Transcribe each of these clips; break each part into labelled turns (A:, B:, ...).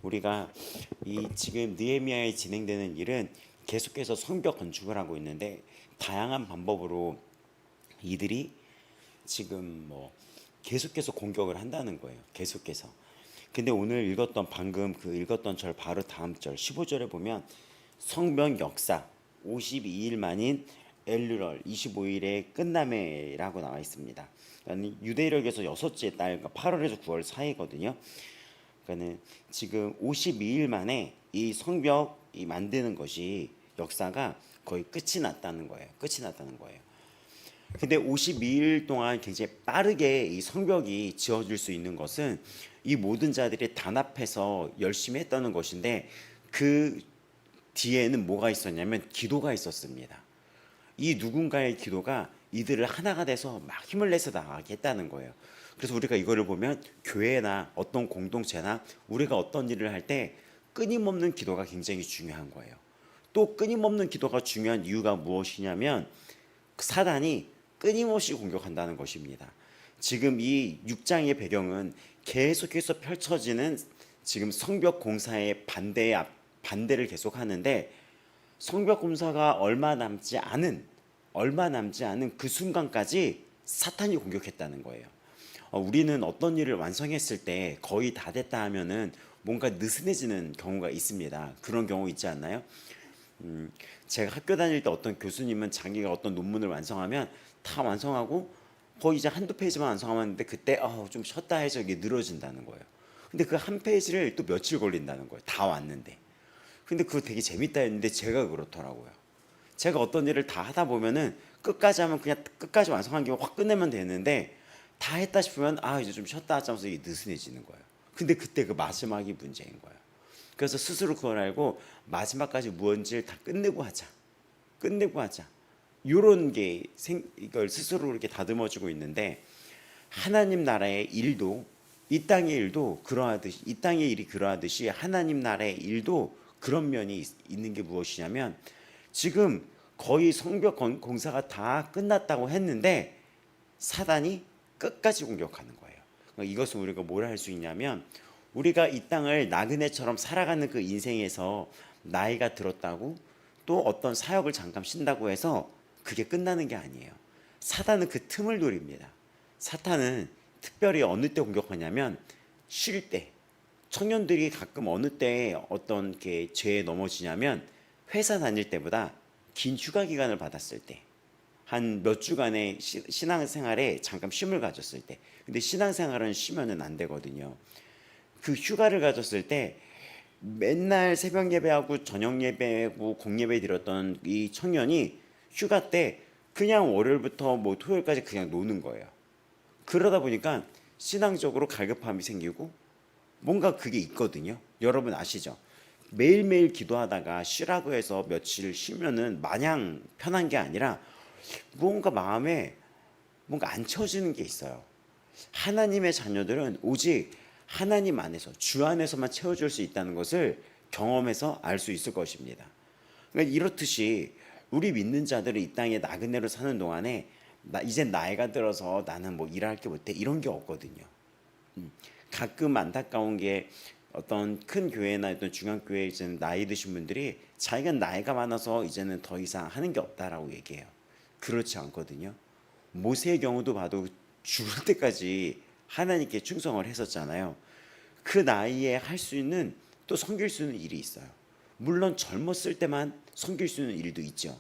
A: 우리가 이 지금 느헤미야에 진행되는 일은 계속해서 성벽 건축을 하고 있는데 다양한 방법으로 이들이 지금 뭐 계속해서 공격을 한다는 거예요. 계속해서. 근데 오늘 읽었던 방금 그 읽었던 절 바로 다음 절 15절에 보면 성벽 역사 52일 만인 엘르럴 25일의 끝남에라고 나와 있습니다. 그러니까 유대력에서 여섯째 달, 그러니까 8월에서 9월 사이거든요. 그러니까는 지금 52일 만에 이 성벽이 만드는 것이 역사가 거의 끝이 났다는 거예요. 끝이 났다는 거예요. 근데 52일 동안 굉장히 빠르게 이 성벽이 지어질 수 있는 것은 이 모든 자들이 단합해서 열심히 했다는 것인데 그 뒤에는 뭐가 있었냐면 기도가 있었습니다. 이 누군가의 기도가 이들을 하나가 돼서 막 힘을 내서 나가게 했다는 거예요. 그래서 우리가 이거를 보면 교회나 어떤 공동체나 우리가 어떤 일을 할 때 끊임없는 기도가 굉장히 중요한 거예요. 또 끊임없는 기도가 중요한 이유가 무엇이냐면 사단이 끊임없이 공격한다는 것입니다. 지금 이 6장의 배경은 계속해서 펼쳐지는 지금 성벽 공사의 반대를 계속 하는데 성벽 공사가 얼마 남지 않은 그 순간까지 사탄이 공격했다는 거예요. 우리는 어떤 일을 완성했을 때 거의 다 됐다 하면은 뭔가 느슨해지는 경우가 있습니다. 그런 경우 있지 않나요? 제가 학교 다닐 때 어떤 교수님은 자기가 어떤 논문을 완성하면 다 완성하고 거의 이제 한두 페이지만 완성하면 하는데 그때 좀 쉬었다 해서 이게 늘어진다는 거예요. 근데 그 한 페이지를 또 며칠 걸린다는 거예요. 다 왔는데. 근데 그거 되게 재밌다 했는데 제가 그렇더라고요. 제가 어떤 일을 다 하다 보면은 끝까지 하면 그냥 끝까지 완성한 게 확 끝내면 되는데 다 했다 싶으면 이제 좀 쉬었다 하자면서 이게 느슨해지는 거예요. 근데 그때 그 마지막이 문제인 거예요. 그래서 스스로 그걸 알고 마지막까지 무언지를 다 끝내고 하자. 요런 게 이걸 스스로 이렇게 다듬어주고 있는데 하나님 나라의 일도 이 땅의 일도 그러하듯이 이 땅의 일이 그러하듯이 하나님 나라의 일도 그런 면이 있는 게 무엇이냐면 지금 거의 성벽 공사가 다 끝났다고 했는데 사단이 끝까지 공격하는 거예요. 그러니까 이것은 우리가 뭘 할 수 있냐면 우리가 이 땅을 나그네처럼 살아가는 그 인생에서 나이가 들었다고 또 어떤 사역을 잠깐 쉰다고 해서 그게 끝나는 게 아니에요. 사단은 그 틈을 노립니다. 사탄은 특별히 어느 때 공격하냐면 쉴 때. 청년들이 가끔 어느 때 어떤 게 죄에 넘어지냐면 회사 다닐 때보다 긴 휴가 기간을 받았을 때, 한 몇 주간의 신앙생활에 잠깐 쉼을 가졌을 때. 근데 신앙생활은 쉬면은 안 되거든요. 그 휴가를 가졌을 때 맨날 새벽 예배하고 저녁 예배하고 공예배 드렸던 이 청년이 휴가 때 그냥 월요일부터 뭐 토요일까지 그냥 노는 거예요. 그러다 보니까 신앙적으로 갈급함이 생기고 뭔가 그게 있거든요. 여러분 아시죠? 매일매일 기도하다가 쉬라고 해서 며칠 쉬면은 마냥 편한 게 아니라 뭔가 마음에 뭔가 안 채워지는 게 있어요. 하나님의 자녀들은 오직 하나님 안에서 주 안에서만 채워줄 수 있다는 것을 경험해서 알 수 있을 것입니다. 그러니까 이렇듯이 우리 믿는 자들은 이 땅에 나그네로 사는 동안에 이제 나이가 들어서 나는 뭐 일할 게 못해 이런 게 없거든요. 가끔 안타까운 게 어떤 큰 교회나 어떤 중앙교회에 이제는 나이 드신 분들이 자기가 나이가 많아서 이제는 더 이상 하는 게 없다라고 얘기해요. 그렇지 않거든요. 모세의 경우도 봐도 죽을 때까지 하나님께 충성을 했었잖아요. 그 나이에 할 수 있는 또 섬길 수 있는 일이 있어요. 물론 젊었을 때만 섬길 수 있는 일도 있죠.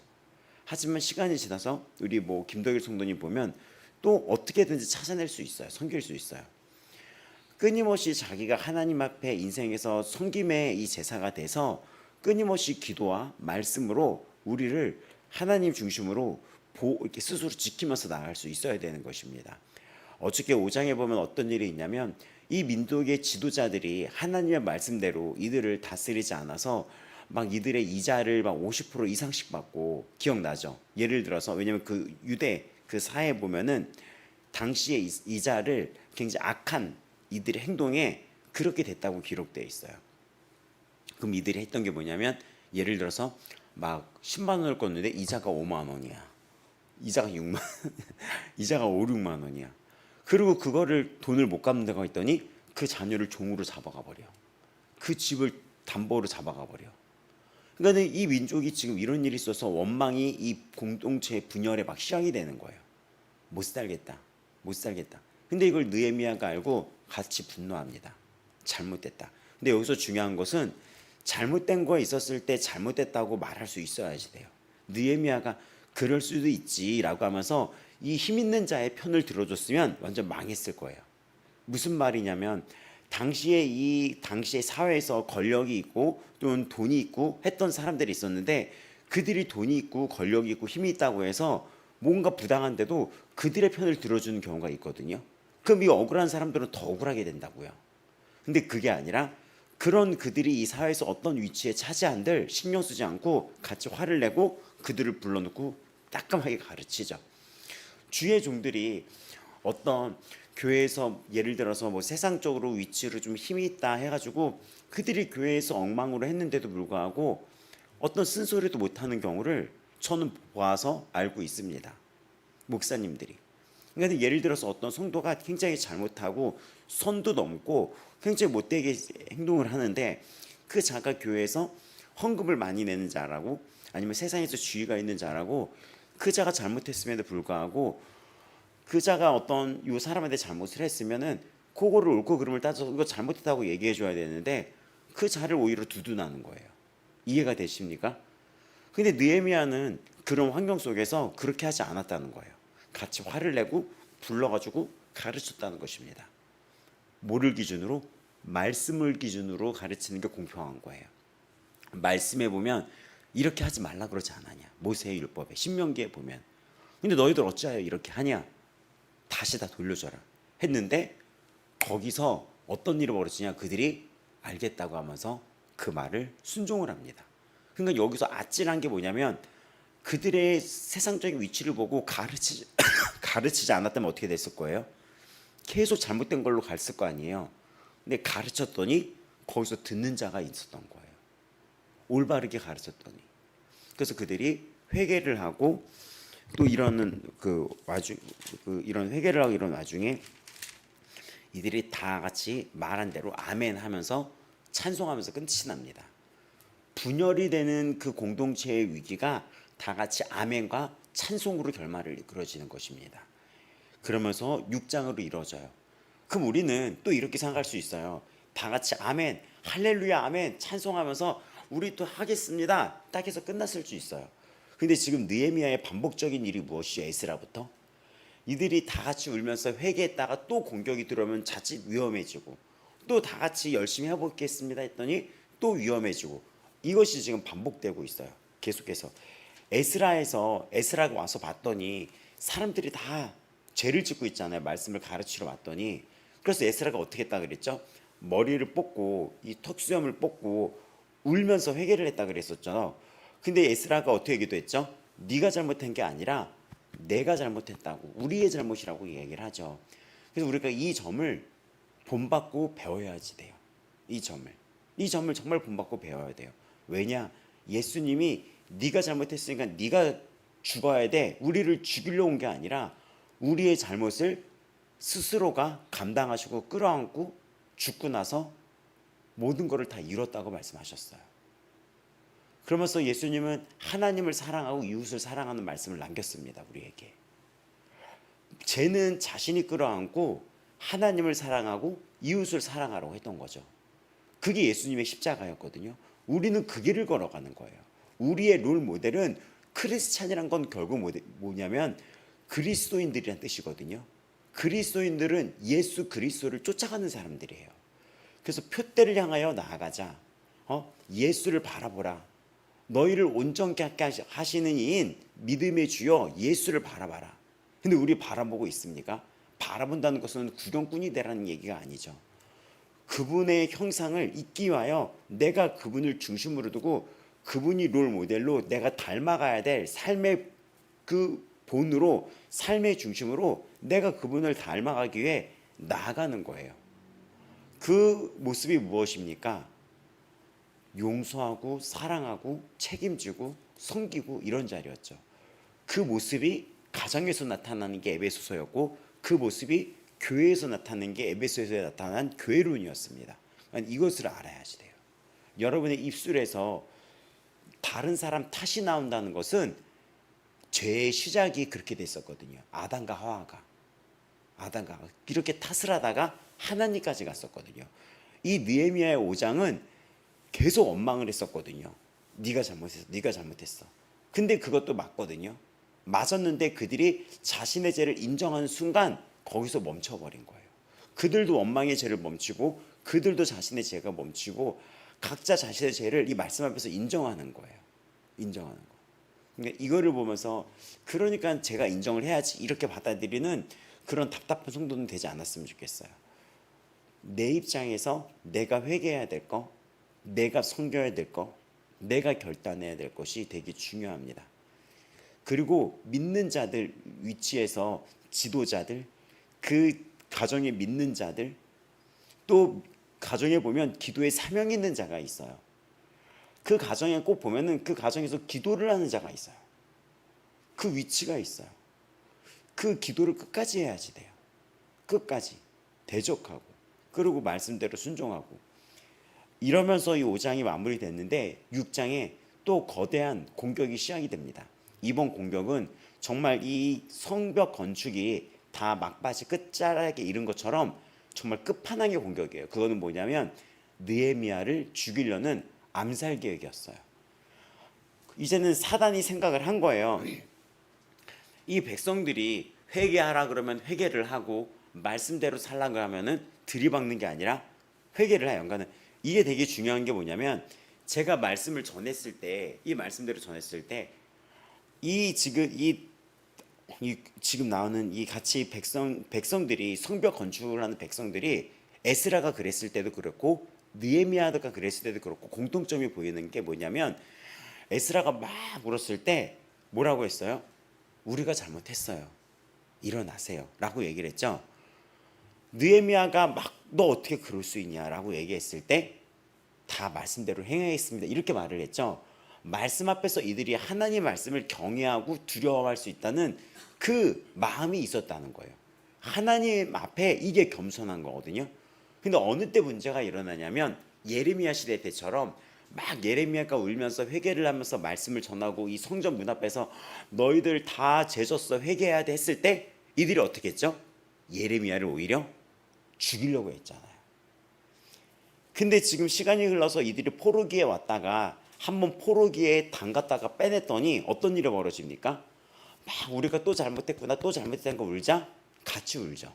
A: 하지만 시간이 지나서 우리 뭐 김덕일 성도님 보면 또 어떻게든지 찾아낼 수 있어요. 섬길 수 있어요. 끊임없이 자기가 하나님 앞에 인생에서 섬김의 이 제사가 돼서 끊임없이 기도와 말씀으로 우리를 하나님 중심으로 이렇게 스스로 지키면서 나아갈 수 있어야 되는 것입니다. 어저께 5장에 보면 어떤 일이 있냐면 이 민족의 지도자들이 하나님의 말씀대로 이들을 다스리지 않아서 막 이들의 이자를 막 50% 이상씩 받고, 기억나죠? 예를 들어서 왜냐면 그 유대 그 사회에 보면은 당시의 이자를 굉장히 악한 이들의 행동에 그렇게 됐다고 기록되어 있어요. 그럼 이들이 했던 게 뭐냐면 예를 들어서 막 10만 원을 껐는데 이자가 5만 원이야. 이자가 6만 이자가 5, 6만 원이야. 그리고 그거를 돈을 못 갚는다고 했더니 그 자녀를 종으로 잡아가 버려. 그 집을 담보로 잡아가 버려. 그러니까 이 민족이 지금 이런 일이 있어서 원망이 이 공동체의 분열에 막 시작이 되는 거예요. 못 살겠다. 못 살겠다. 근데 이걸 느헤미야가 알고 같이 분노합니다. 잘못됐다. 근데 여기서 중요한 것은 잘못된 거 있었을 때 잘못됐다고 말할 수 있어야지 돼요. 느헤미야가 그럴 수도 있지라고 하면서 이 힘 있는 자의 편을 들어줬으면 완전 망했을 거예요. 무슨 말이냐면 당시에 사회에서 권력이 있고 또는 돈이 있고 했던 사람들이 있었는데 그들이 돈이 있고 권력이 있고 힘이 있다고 해서 뭔가 부당한데도 그들의 편을 들어주는 경우가 있거든요. 그럼 이 억울한 사람들은 더 억울하게 된다고요. 근데 그게 아니라 그런 그들이 이 사회에서 어떤 위치에 차지한들 신경 쓰지 않고 같이 화를 내고 그들을 불러놓고 따끔하게 가르치죠. 주의 종들이 어떤 교회에서 예를 들어서 뭐 세상적으로 위치로 좀 힘이 있다 해가지고 그들이 교회에서 엉망으로 했는데도 불구하고 어떤 쓴소리도 못하는 경우를 저는 보아서 알고 있습니다. 목사님들이. 그러니까 예를 들어서 어떤 성도가 굉장히 잘못하고 선도 넘고 굉장히 못되게 행동을 하는데 그 자가 교회에서 헌금을 많이 내는 자라고 아니면 세상에서 지위가 있는 자라고 그 자가 잘못했음에도 불구하고 그 자가 어떤 요 사람한테 잘못을 했으면은 그거를 옳고 그름을 따져서 이거 잘못했다고 얘기해 줘야 되는데 그 자를 오히려 두둔하는 거예요. 이해가 되십니까? 근데 느헤미야는 그런 환경 속에서 그렇게 하지 않았다는 거예요. 같이 화를 내고 불러가지고 가르쳤다는 것입니다. 뭐를 기준으로? 말씀을 기준으로 가르치는 게 공평한 거예요. 말씀에 보면 이렇게 하지 말라 그러지 않았냐. 모세의 율법에 신명기에 보면. 근데 너희들 어찌하여 이렇게 하냐. 다시 다 돌려줘라 했는데 거기서 어떤 일이 벌어지냐. 그들이 알겠다고 하면서 그 말을 순종을 합니다. 그러니까 여기서 아찔한 게 뭐냐면 그들의 세상적인 위치를 보고 가르치지 않았다면 어떻게 됐을 거예요? 계속 잘못된 걸로 갔을 거 아니에요. 근데 가르쳤더니 거기서 듣는 자가 있었던 거예요. 올바르게 가르쳤더니. 그래서 그들이 회개를 하고 또 이런 이런 회개를 하고 이런 와중에 이들이 다 같이 말한 대로 아멘 하면서 찬송하면서 끝이 납니다. 분열이 되는 그 공동체의 위기가 다 같이 아멘과 찬송으로 결말을 이끌어지는 것입니다. 그러면서 6장으로 이루어져요. 그럼 우리는 또 이렇게 생각할 수 있어요. 다 같이 아멘, 할렐루야, 아멘 찬송하면서 우리 또 하겠습니다. 딱 해서 끝났을 수 있어요. 근데 지금 느헤미야의 반복적인 일이 무엇이에요? 에스라부터 이들이 다 같이 울면서 회개했다가 또 공격이 들어오면 자칫 위험해지고 또 다 같이 열심히 해보겠습니다 했더니 또 위험해지고 이것이 지금 반복되고 있어요. 계속해서 에스라가 와서 봤더니 사람들이 다 죄를 짓고 있잖아요. 말씀을 가르치러 왔더니 그래서 에스라가 어떻게 했다 그랬죠? 머리를 뽑고 이 턱수염을 뽑고 울면서 회개를 했다 그랬었잖아요. 근데 에스라가 어떻게 기도했죠? 네가 잘못한 게 아니라 내가 잘못했다고 우리의 잘못이라고 얘기를 하죠. 그래서 우리가 이 점을 본받고 배워야지 돼요. 이 점을 정말 본받고 배워야 돼요. 왜냐? 예수님이 네가 잘못했으니까 네가 죽어야 돼. 우리를 죽이려 온 게 아니라 우리의 잘못을 스스로가 감당하시고 끌어안고 죽고 나서 모든 것을 다 이뤘다고 말씀하셨어요. 그러면서 예수님은 하나님을 사랑하고 이웃을 사랑하는 말씀을 남겼습니다. 우리에게. 죄는 자신이 끌어안고 하나님을 사랑하고 이웃을 사랑하라고 했던 거죠. 그게 예수님의 십자가였거든요. 우리는 그 길을 걸어가는 거예요. 우리의 롤 모델은 크리스찬이란 건 결국 뭐냐면 그리스도인들이란 뜻이거든요. 그리스도인들은 예수 그리스도를 쫓아가는 사람들이에요. 그래서 표대를 향하여 나아가자. 예수를 바라보라. 너희를 온전케 하시는 이인 믿음의 주여 예수를 바라봐라. 근데 우리 바라보고 있습니까? 바라본다는 것은 구경꾼이 되라는 얘기가 아니죠. 그분의 형상을 잊기 위하여 내가 그분을 중심으로 두고 그분이 롤 모델로 내가 닮아가야 될 삶의 그 본으로 삶의 중심으로 내가 그분을 닮아가기 위해 나아가는 거예요. 그 모습이 무엇입니까? 용서하고 사랑하고 책임지고 섬기고 이런 자리였죠. 그 모습이 가정에서 나타나는 게 에베소서였고 그 모습이 교회에서 나타나는 게 에베소에서 나타난 교회론이었습니다. 이것을 알아야지 돼요. 여러분의 입술에서 다른 사람 탓이 나온다는 것은 죄의 시작이 그렇게 됐었거든요. 아담과 하와가 이렇게 탓을 하다가 하나님까지 갔었거든요. 이 느헤미야의 5장은 계속 원망을 했었거든요. 네가 잘못했어. 근데 그것도 맞거든요. 맞았는데 그들이 자신의 죄를 인정하는 순간 거기서 멈춰버린 거예요. 그들도 원망의 죄를 멈추고 그들도 자신의 죄가 멈추고 각자 자신의 죄를 이 말씀 앞에서 인정하는 거예요. 인정하는 거. 그러니까 이거를 보면서 그러니까 제가 인정을 해야지 이렇게 받아들이는 그런 답답한 성도는 되지 않았으면 좋겠어요. 내 입장에서 내가 회개해야 될 거, 내가 섬겨야 될 거, 내가 결단해야 될 것이 되게 중요합니다. 그리고 믿는 자들 위치에서 지도자들, 그 가정에 믿는 자들, 또 가정에 보면 기도에 사명이 있는 자가 있어요. 그 가정에 꼭 보면은 그 가정에서 기도를 하는 자가 있어요. 그 위치가 있어요. 그 기도를 끝까지 해야지 돼요. 끝까지 대적하고 그리고 말씀대로 순종하고 이러면서 이 5장이 마무리됐는데 6장에 또 거대한 공격이 시작이 됩니다. 이번 공격은 정말 이 성벽 건축이 다 막바지 끝자락에 이른 것처럼 정말 끝판왕의 공격이에요. 그거는 뭐냐면 느헤미야를 죽이려는 암살 계획이었어요. 이제는 사단이 생각을 한 거예요. 이 백성들이 회개하라 그러면 회개를 하고 말씀대로 살라고 하면은 들이박는 게 아니라 회개를 해요. 그러니까 이게 되게 중요한 게 뭐냐면 제가 말씀을 전했을 때 이 말씀대로 전했을 때 이 지금 나오는 이 같이 백성들이 성벽 건축을 하는 백성들이 에스라가 그랬을 때도 그렇고 느헤미야가 그랬을 때도 그렇고 공통점이 보이는 게 뭐냐면 에스라가 막 울었을 때 뭐라고 했어요? 우리가 잘못했어요. 일어나세요. 라고 얘기를 했죠. 느헤미야가 막 너 어떻게 그럴 수 있냐라고 얘기했을 때 다 말씀대로 행하겠습니다. 이렇게 말을 했죠. 말씀 앞에서 이들이 하나님 말씀을 경외하고 두려워할 수 있다는 그 마음이 있었다는 거예요. 하나님 앞에 이게 겸손한 거거든요. 근데 어느 때 문제가 일어나냐면 예레미야 시대 때처럼 막 예레미야가 울면서 회개를 하면서 말씀을 전하고 이 성전 문 앞에서 너희들 다 죄졌어 회개해야 돼 했을 때 이들이 어떻게 했죠? 예레미야를 오히려 죽이려고 했잖아요. 근데 지금 시간이 흘러서 이들이 포로기에 왔다가 한번 포로기에 담갔다가 빼냈더니 어떤 일이 벌어집니까? 막 우리가 또 잘못했구나 또 잘못했다는 거 울자? 같이 울죠.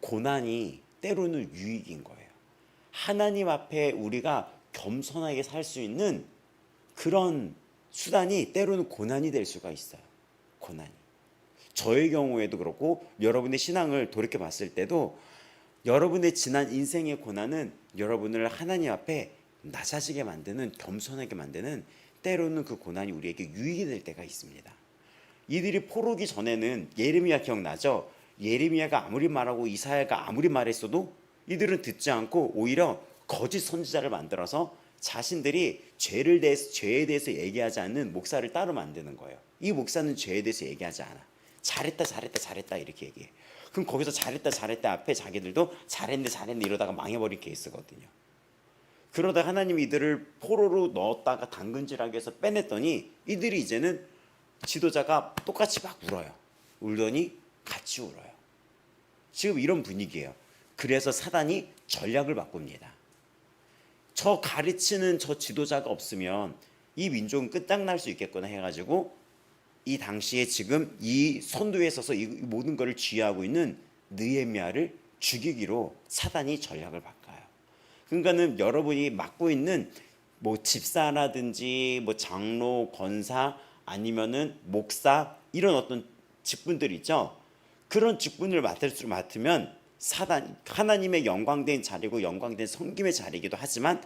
A: 고난이 때로는 유익인 거예요. 하나님 앞에 우리가 겸손하게 살 수 있는 그런 수단이 때로는 고난이 될 수가 있어요. 고난이. 저의 경우에도 그렇고 여러분의 신앙을 돌이켜 봤을 때도 여러분의 지난 인생의 고난은 여러분을 하나님 앞에 낮아지게 만드는 겸손하게 만드는 때로는 그 고난이 우리에게 유익이 될 때가 있습니다. 이들이 포로기 전에는 예레미야 기억나죠? 예레미야가 아무리 말하고 이사야가 아무리 말했어도 이들은 듣지 않고 오히려 거짓 선지자를 만들어서 자신들이 죄에 대해서 얘기하지 않는 목사를 따로 만드는 거예요. 이 목사는 죄에 대해서 얘기하지 않아. 잘했다 이렇게 얘기해. 그럼 거기서 잘했다 앞에 자기들도 잘했네 이러다가 망해버린 케이스거든요. 그러다 하나님이 이들을 포로로 넣었다가 당근질하기 위해서 빼냈더니 이들이 이제는 지도자가 똑같이 막 울어요. 울더니 같이 울어요. 지금 이런 분위기예요. 그래서 사단이 전략을 바꿉니다. 저 가르치는 저 지도자가 없으면 이 민족은 끝장날 수 있겠구나 해가지고 이 당시에 지금 이 선두에 서서 이 모든 것을 지휘하고 있는 느헤미야를 죽이기로 사단이 전략을 바꿔요. 그러니까는 여러분이 맡고 있는 뭐 집사라든지 뭐 장로, 권사 아니면은 목사 이런 어떤 직분들 있죠. 그런 직분을 맡으면 사단 하나님의 영광된 자리고 영광된 섬김의 자리이기도 하지만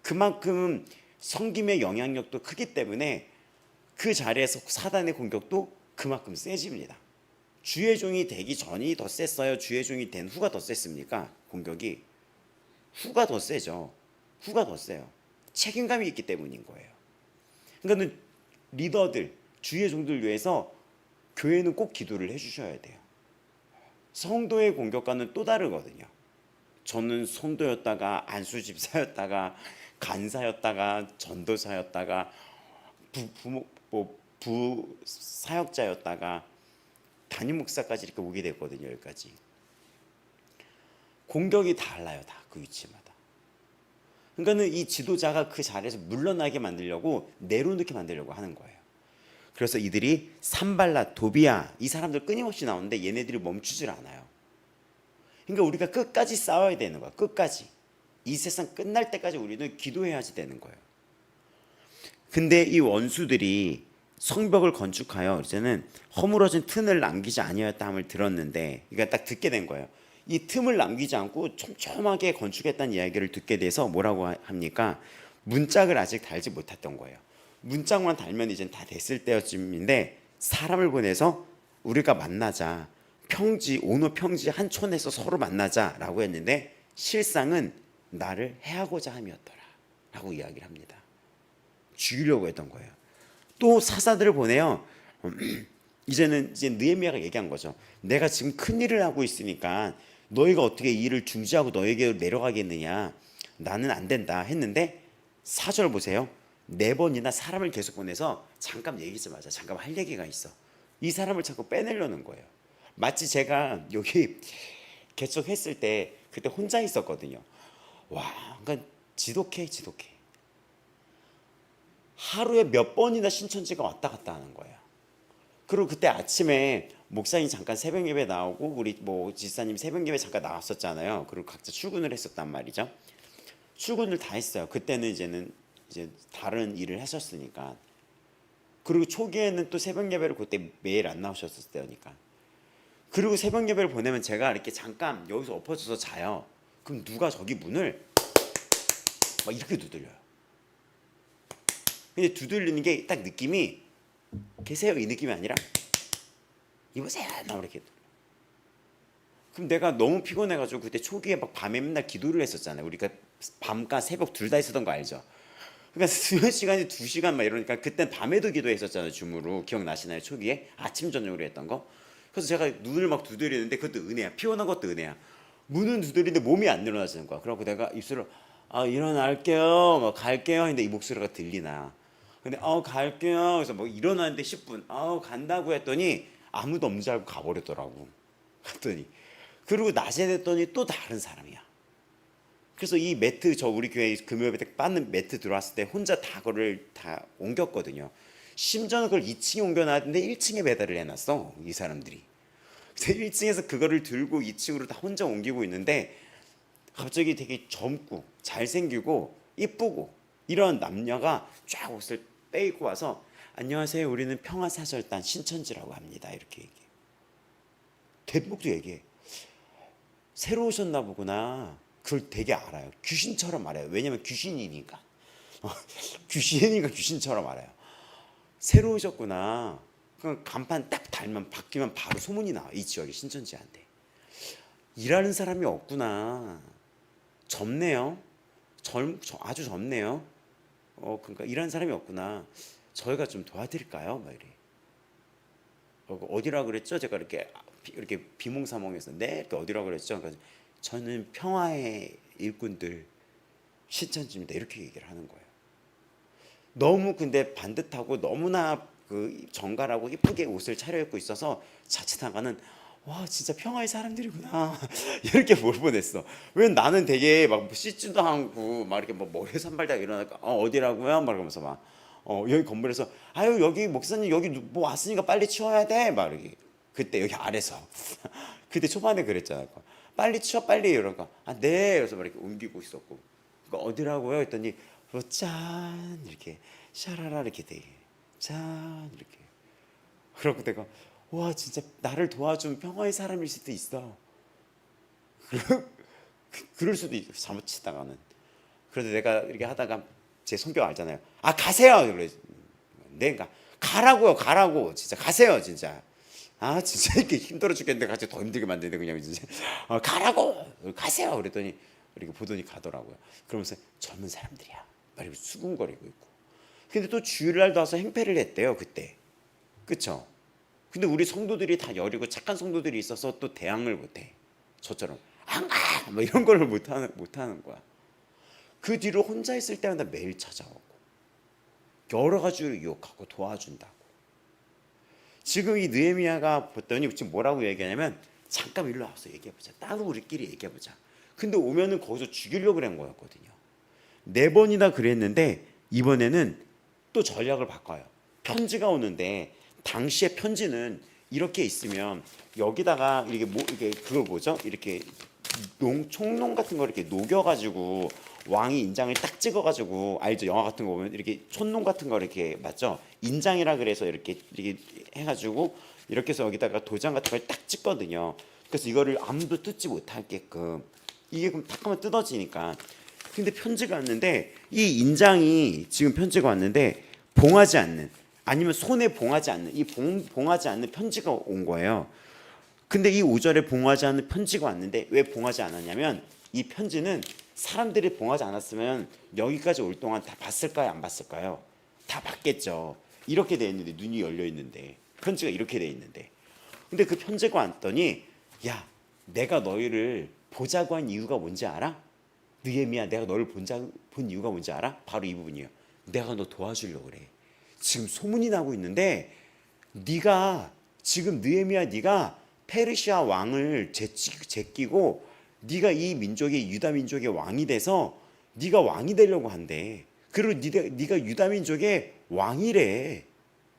A: 그만큼 섬김의 영향력도 크기 때문에 그 자리에서 사단의 공격도 그만큼 세집니다. 주의 종이 되기 전이 더 셌어요? 주의 종이 된 후가 더 셌습니까? 공격이 후가 더 세죠. 후가 더 세요. 책임감이 있기 때문인 거예요. 그러니까 리더들, 주의 종들 위해서 교회는 꼭 기도를 해주셔야 돼요. 성도의 공격과는 또 다르거든요. 저는 성도였다가 안수 집사였다가 간사였다가 전도사였다가 부사역자였다가 담임 목사까지 이렇게 오게 됐거든요. 여기까지. 공격이 달라요. 다 그 위치마다. 그러니까는 이 지도자가 그 자리에서 물러나게 만들려고 내려놓게 만들려고 하는 거예요. 그래서 이들이 산발랏, 도비야 이 사람들 끊임없이 나오는데 얘네들이 멈추질 않아요. 그러니까 우리가 끝까지 싸워야 되는 거야. 끝까지. 이 세상 끝날 때까지 우리는 기도해야지 되는 거예요. 근데 이 원수들이 성벽을 건축하여 이제는 허물어진 틈을 남기지 아니하였다 함을 들었는데, 그러니까 딱 듣게 된 거예요. 이 틈을 남기지 않고 촘촘하게 건축했다는 이야기를 듣게 돼서 뭐라고 합니까? 문짝을 아직 달지 못했던 거예요. 문짝만 달면 이제 다 됐을 때쯤인데 사람을 보내서 우리가 만나자, 평지 오노 평지 한 촌에서 서로 만나자라고 했는데 실상은 나를 해하고자 함이었더라 라고 이야기를 합니다. 죽이려고 했던 거예요. 또 사사들을 보내요. 이제는 이제 느헤미야가 얘기한 거죠. 내가 지금 큰 일을 하고 있으니까 너희가 어떻게 이 일을 중지하고 너에게 내려가겠느냐. 나는 안 된다 했는데 4절 보세요. 4번이나 사람을 계속 보내서 잠깐 얘기 좀 하자. 잠깐 할 얘기가 있어. 이 사람을 자꾸 빼내려는 거예요. 마치 제가 여기 개척했을 때 그때 혼자 있었거든요. 와, 그러니까 지독해. 하루에 몇 번이나 신천지가 왔다 갔다 하는 거예요. 그리고 그때 아침에 목사님 잠깐 새벽 예배 나오고 우리 지사님 새벽 예배 잠깐 나왔었잖아요. 그리고 각자 출근을 했었단 말이죠. 출근을 다 했어요. 그때는 이제 다른 일을 하셨으니까. 그리고 초기에는 또 새벽 예배를 그때 매일 안 나오셨을 때니까. 그리고 새벽 예배를 보내면 제가 이렇게 잠깐 여기서 엎어져서 자요. 그럼 누가 저기 문을 막 이렇게 두들려요. 근데 두들리는 게 딱 느낌이 계세요 이 느낌이 아니라 이보세요 나 이렇게. 그럼 내가 너무 피곤해가지고 그때 초기에 막 밤에 맨날 기도를 했었잖아요. 우리가 밤과 새벽 둘 다 있었던 거 알죠? 그러니까 수면 시간이 2시간 막 이러니까 그땐 밤에도 기도했었잖아요. 줌으로 기억나시나요? 초기에 아침 저녁으로 했던 거. 그래서 제가 눈을 막 두드리는데 그것도 은혜야. 피곤한 것도 은혜야. 문은 두드리는데 몸이 안 일어나지는 거야. 그래갖고 내가 입술을 일어날게요, 뭐 갈게요 했는데 이 목소리가 들리나. 근데 갈게요. 그래서 뭐 일어나는데 10분. 간다고 했더니 아무도 없는 줄 알고 가버렸더라고. 갔더니 그리고 낮에 됐더니 또 다른 사람이야. 그래서 이 매트 저 우리 교회 금요일 때 받는 매트 들어왔을 때 혼자 다 그걸 다 옮겼거든요. 심지어는 그걸 2층에 옮겨놨는데 1층에 배달을 해놨어 이 사람들이. 그래서 1층에서 그거를 들고 2층으로 다 혼자 옮기고 있는데 갑자기 되게 젊고 잘생기고 이쁘고 이런 남녀가 쫙 옷을 빼입고 와서 안녕하세요 우리는 평화사절단 신천지라고 합니다 이렇게 얘기해. 대목도 얘기해. 새로 오셨나 보구나. 그걸 되게 알아요. 귀신처럼 알아요. 왜냐면 귀신이니까. 귀신이니까 귀신처럼 알아요. 새로 오셨구나. 그럼 간판 딱 달면 바뀌면 바로 소문이 나와. 이 지역에 신천지한테. 일하는 사람이 없구나. 젊네요. 아주 젊네요. 그러니까 일하는 사람이 없구나. 저희가 좀 도와드릴까요? 막 이래. 어디라 그랬죠? 제가 이렇게 비몽사몽해서 네, 이렇게 어디라 그랬죠? 그러니까 저는 평화의 일꾼들 신천지입니다. 이렇게 얘기를 하는 거예요. 너무 근데 반듯하고 너무나 그 정갈하고 이쁘게 옷을 차려입고 있어서 자칫하가는 와 진짜 평화의 사람들이구나 이렇게 뭘 보냈어. 왜 나는 되게 막 씻지도 않고 막 이렇게 뭐 머리에 산발다 일어나니까 어디라고요? 막 이러면서 막 여기 건물에서 아유 여기 목사님 여기 뭐 왔으니까 빨리 치워야 돼 막 이렇게. 그때 여기 아래서 그때 초반에 그랬잖아요. 빨리 치워 빨리 이러니까 네 그래서 막 이렇게 옮기고 있었고. 그러니까 어디라고요? 했더니 짠 이렇게 샤라라 이렇게 돼. 짠 이렇게. 그러고 내가 와 진짜 나를 도와준 평화의 사람일 수도 있어. 그럴 수도 있어. 잘못 치다가는. 그래도 내가 이렇게 하다가 제 성격 알잖아요. 가세요. 그래. 내가 가라고 진짜 가세요 진짜. 진짜 이렇게 힘들어 죽겠는데 같이 더 힘들게 만드는데 그냥 진짜 가라고 가세요. 그랬더니 이렇게 보더니 가더라고요. 그러면서 젊은 사람들이야. 말이 수군거리고 있고. 근데 또 주일날도 와서 행패를 했대요 그때. 그쵸? 근데 우리 성도들이 다 여리고 착한 성도들이 있어서 또 대항을 못해. 저처럼 안 가! 뭐 이런 걸 못하는 거야. 그 뒤로 혼자 있을 때마다 매일 찾아오고 여러 가지로 유혹하고 도와준다고. 지금 이 느헤미야가 봤더니 지금 뭐라고 얘기하냐면 잠깐 일로 와서 얘기해보자. 따로 우리끼리 얘기해보자. 근데 오면은 거기서 죽이려고 그런 거였거든요. 4번이나 그랬는데 이번에는 또 전략을 바꿔요. 편지가 오는데 당시의 편지는 이렇게 있으면 여기다가 이게 그걸 뭐죠? 이렇게 총농 같은 거 이렇게 녹여가지고 왕이 인장을 딱 찍어가지고, 알죠? 영화 같은 거 보면 이렇게 촌농 같은 거 이렇게 맞죠? 인장이라 그래서 이렇게 해가지고 이렇게 해서 여기다가 도장 같은 걸 딱 찍거든요. 그래서 이거를 아무도 뜯지 못하게끔, 이게 그럼 딱 하면 뜯어지니까. 근데 편지가 왔는데 이 인장이 지금 편지가 왔는데 봉하지 않는, 아니면 손에 봉하지 않는, 이 봉하지 않는 편지가 온 거예요. 근데 이 5절에 봉하지 않는 편지가 왔는데 왜 봉하지 않았냐면 이 편지는 사람들이 봉하지 않았으면 여기까지 올 동안 다 봤을까요? 안 봤을까요? 다 봤겠죠. 이렇게 돼 있는데, 눈이 열려 있는데, 편지가 이렇게 돼 있는데. 근데 그 편지가 왔더니, 야, 내가 너희를 보자고 한 이유가 뭔지 알아? 느헤미야, 내가 너를 본 이유가 뭔지 알아? 바로 이 부분이에요. 내가 너 도와주려고 그래. 지금 소문이 나고 있는데 네가 지금 느헤미야, 네가 페르시아 왕을 제끼고 네가 이 민족의, 유다 민족의 왕이 돼서 네가 왕이 되려고 한대. 그리고 네가 유다 민족의 왕이래.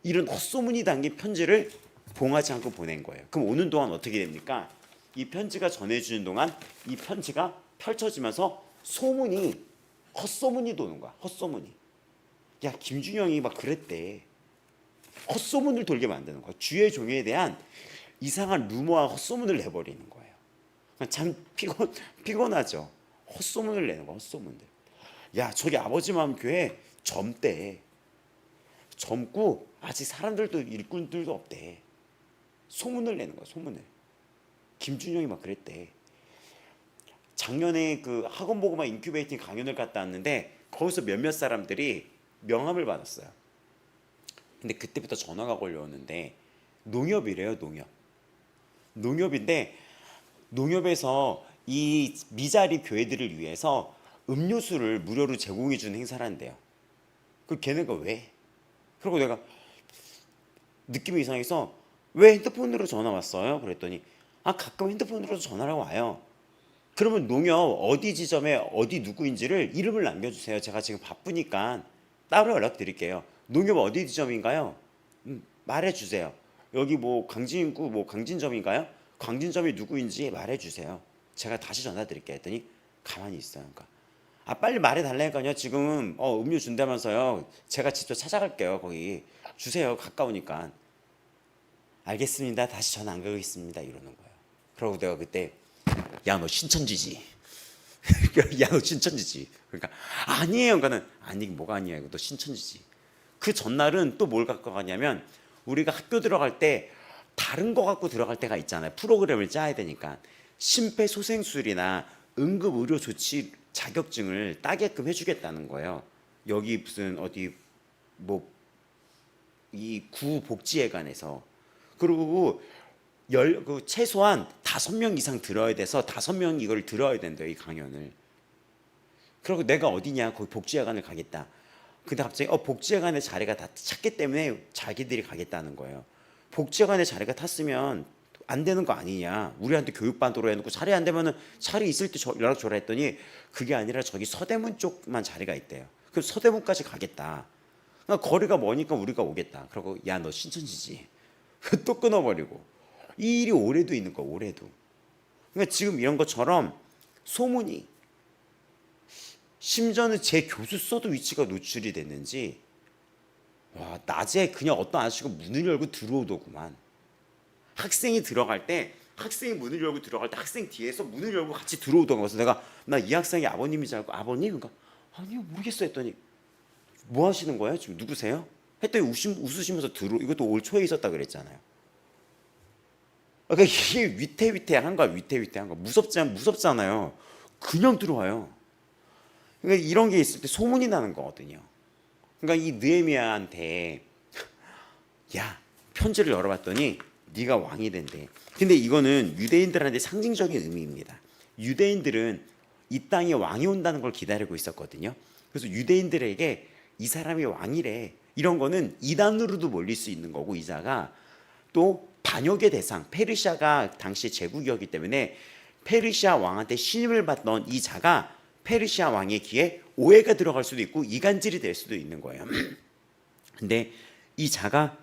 A: 이런 헛소문이 담긴 편지를 봉하지 않고 보낸 거예요. 그럼 오는 동안 어떻게 됩니까? 이 편지가 전해주는 동안 이 편지가 펼쳐지면서 소문이, 헛소문이 도는 거야. 헛소문이. 야, 김준영이 막 그랬대. 헛소문을 돌게 만드는 거야. 주의 종에 대한 이상한 루머와 헛소문을 내버리는 거예요. 참 피곤하죠. 헛소문을 내는 거, 헛소문들. 야, 저기 아버지 마음 교회 젊대. 젊고 아직 사람들도, 일꾼들도 없대. 소문을 내는 거야, 소문을. 김준영이 막 그랬대. 작년에 그 학원 보고만 인큐베이팅 강연을 갔다 왔는데 거기서 몇몇 사람들이 명함을 받았어요. 근데 그때부터 전화가 걸려오는데 농협이래요, 농협. 농협인데 농협에서 이 미자립 교회들을 위해서 음료수를 무료로 제공해 주는 행사를 한대요. 그 걔네가 왜? 그리고 내가 느낌이 이상해서 왜 핸드폰으로 전화 왔어요? 그랬더니 가끔 핸드폰으로 전화가 와요. 그러면 농협 어디 지점에 어디 누구인지를 이름을 남겨주세요. 제가 지금 바쁘니까 따로 연락드릴게요. 농협 어디 지점인가요? 말해주세요. 여기 뭐 강진구 뭐 강진점인가요? 강진점이 누구인지 말해주세요. 제가 다시 전화드릴게요. 했더니 가만히 있어요. 그러니까 빨리 말해달라니까요. 지금 음료 준다면서요. 제가 직접 찾아갈게요. 거기 주세요. 가까우니까. 알겠습니다. 다시 전화 안 가겠습니다. 이러는 거예요. 그러고 내가 그때 야, 너 신천지지? 야, 너 신천지지? 그러니까 아니에요. 그러니까는 아니, 뭐가 아니야. 너 신천지지. 그 전날은 또 뭘 갖고 가냐면 우리가 학교 들어갈 때 다른 거 갖고 들어갈 때가 있잖아요. 프로그램을 짜야 되니까 심폐소생술이나 응급의료조치 자격증을 따게끔 해주겠다는 거예요. 여기 무슨 어디 뭐 이 구복지회관에서. 그리고 최소한 5명 이상 들어야 돼서 5명 이걸 들어야 된대요, 이 강연을. 그리고 내가 어디냐, 거기 복지회관을 가겠다. 근데 갑자기 복지회관의 자리가 다 찼기 때문에 자기들이 가겠다는 거예요. 복지회관의 자리가 탔으면 안 되는 거 아니냐, 우리한테 교육받도록 해놓고 자리 안 되면은 자리 있을 때 연락 줘라 했더니 그게 아니라 저기 서대문 쪽만 자리가 있대요. 그럼 서대문까지 가겠다. 그러니까 거리가 머니까 우리가 오겠다. 그러고 야, 너 신천지지? 또 끊어버리고. 이 일이 올해도 있는 거야, 올해도. 그러니까 지금 이런 것처럼 소문이, 심지어는 제 교수서도 위치가 노출이 됐는지, 와, 낮에 그냥 어떤 아저씨가 문을 열고 들어오더구만. 학생이 문을 열고 들어갈 때 학생 뒤에서 문을 열고 같이 들어오던 거서 내가 나 이 학생이 아버님이지 알고 아버님? 그러니까 아니요, 모르겠어 했더니 뭐 하시는 거예요? 지금 누구세요? 했더니 웃으시면서 이것도 올 초에 있었다 그랬잖아요. 그러니까 이게 위태위태한 거야, 위태위태한 거. 무섭잖아요. 그냥 들어와요. 그러니까 이런 게 있을 때 소문이 나는 거거든요. 그러니까 이 느헤미야한테 야, 편지를 열어봤더니 네가 왕이 된대. 근데 이거는 유대인들한테 상징적인 의미입니다. 유대인들은 이 땅에 왕이 온다는 걸 기다리고 있었거든요. 그래서 유대인들에게 이 사람이 왕이래, 이런 거는 이단으로도 몰릴 수 있는 거고, 이자가 또 반역의 대상, 페르시아가 당시 제국이었기 때문에 페르시아 왕한테 신임을 받던 이 자가 페르시아 왕의 귀에 오해가 들어갈 수도 있고 이간질이 될 수도 있는 거예요. 근데 이 자가,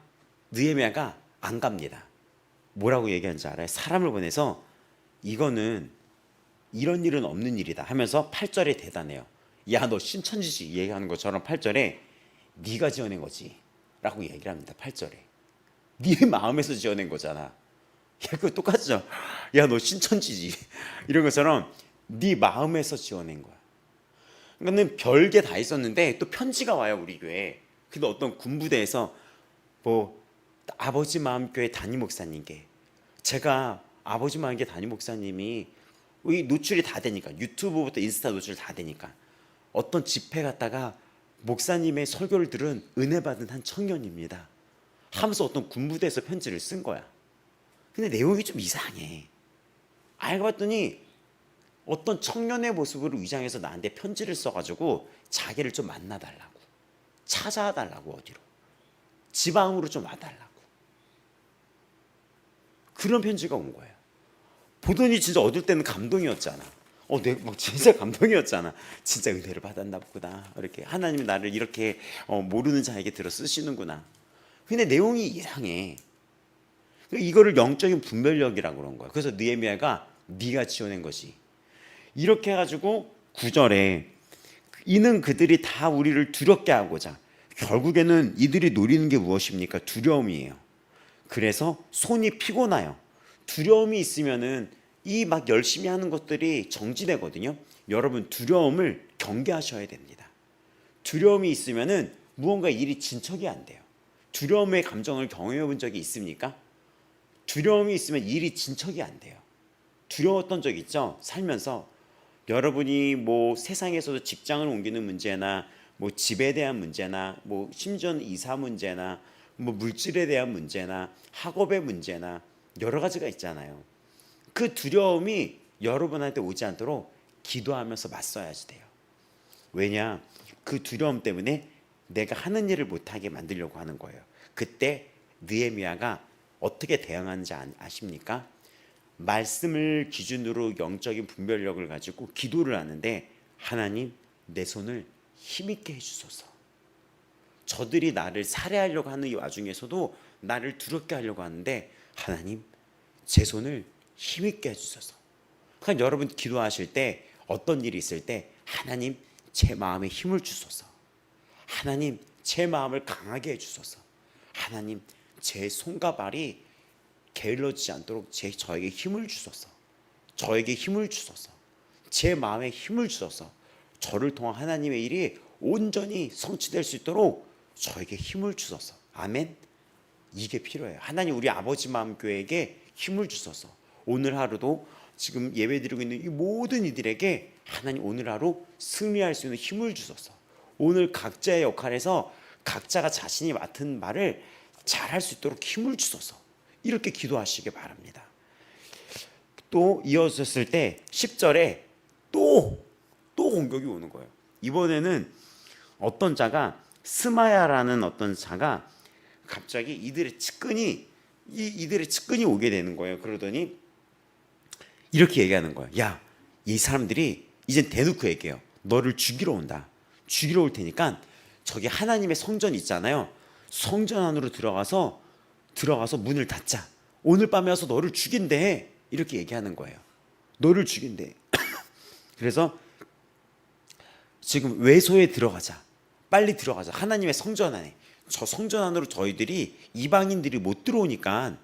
A: 느헤미야가 안 갑니다. 뭐라고 얘기하는지 알아요? 사람을 보내서 이거는 이런 일은 없는 일이다 하면서 8절에 대단해요. 야, 너 신천지지 얘기하는 것처럼 8절에 네가 지어낸 거지 라고 얘기를 합니다. 8절에 네 마음에서 지어낸 거잖아. 야, 그거 똑같죠. 야, 너 신천지지 이런 것처럼 네 마음에서 지어낸 거야. 그러니까 별게 다 있었는데 또 편지가 와요, 우리 교회에. 근데 어떤 군부대에서 뭐 아버지 마음교회 담임 목사님께, 제가 아버지 마음교회 담임 목사님이 노출이 다 되니까, 유튜브부터 인스타 노출 다 되니까, 어떤 집회 갔다가 목사님의 설교를 들은 은혜 받은 한 청년입니다 하면서 어떤 군부대에서 편지를 쓴 거야. 근데 내용이 좀 이상해. 알고 봤더니 어떤 청년의 모습으로 위장해서 나한테 편지를 써가지고 자기를 좀 만나달라고, 찾아달라고, 어디로 지방으로 좀 와달라고, 그런 편지가 온 거예요. 보더니 진짜 얻을 때는 감동이었잖아. 내가 막 진짜 감동이었잖아. 진짜 은혜를 받았나 보구나. 이렇게 하나님이 나를 이렇게 모르는 자에게 들어 쓰시는구나. 근데 내용이 이상해. 이거를 영적인 분별력이라고 그런 거야. 그래서 느헤미야가 네가 지어낸 것이, 이렇게 해가지고 9절에 이는 그들이 다 우리를 두렵게 하고자, 결국에는 이들이 노리는 게 무엇입니까? 두려움이에요. 그래서 손이 피곤해요. 두려움이 있으면은 이 막 열심히 하는 것들이 정지되거든요. 여러분, 두려움을 경계하셔야 됩니다. 두려움이 있으면은 무언가 일이 진척이 안 돼요. 두려움의 감정을 경험해 본 적이 있습니까? 두려움이 있으면 일이 진척이 안 돼요. 두려웠던 적 있죠? 살면서 여러분이 뭐 세상에서도 직장을 옮기는 문제나 뭐 집에 대한 문제나 뭐 심지어는 이사 문제나 뭐 물질에 대한 문제나 학업의 문제나 여러 가지가 있잖아요. 그 두려움이 여러분한테 오지 않도록 기도하면서 맞서야지 돼요. 왜냐? 그 두려움 때문에 내가 하는 일을 못하게 만들려고 하는 거예요. 그때 느헤미야가 어떻게 대응하는지 아십니까? 말씀을 기준으로 영적인 분별력을 가지고 기도를 하는데, 하나님, 내 손을 힘있게 해주소서. 저들이 나를 살해하려고 하는 이 와중에서도 나를 두렵게 하려고 하는데, 하나님, 제 손을 힘있게 해주소서. 그러니까 여러분 기도하실 때, 어떤 일이 있을 때, 하나님, 제 마음에 힘을 주소서. 하나님, 제 마음을 강하게 해주소서. 하나님, 제 손과 발이 게을러지지 않도록 저에게 힘을 주소서. 저에게 힘을 주소서. 제 마음에 힘을 주소서. 저를 통한 하나님의 일이 온전히 성취될 수 있도록 저에게 힘을 주소서. 아멘. 이게 필요해요. 하나님, 우리 아버지 마음 교회에게 힘을 주소서. 오늘 하루도 지금 예배드리고 있는 이 모든 이들에게 하나님, 오늘 하루 승리할 수 있는 힘을 주소서. 오늘 각자의 역할에서 각자가 자신이 맡은 말을 잘할 수 있도록 힘을 주소서. 이렇게 기도하시기 바랍니다. 또 이어졌을 때 10절에 또 공격이 오는 거예요. 이번에는 어떤 자가, 스마야라는 어떤 자가 갑자기 이들의 측근이 오게 되는 거예요. 그러더니 이렇게 얘기하는 거예요. 야, 이 사람들이 이젠 대놓고 얘기해요. 너를 죽이러 온다. 죽이러 올 테니까 저기 하나님의 성전 있잖아요. 성전 안으로 들어가서 문을 닫자. 오늘 밤에 와서 너를 죽인대. 이렇게 얘기하는 거예요. 너를 죽인대. 그래서 지금 외소에 들어가자. 빨리 들어가자. 하나님의 성전 안에. 저 성전 안으로 저희들이 이방인들이 못 들어오니까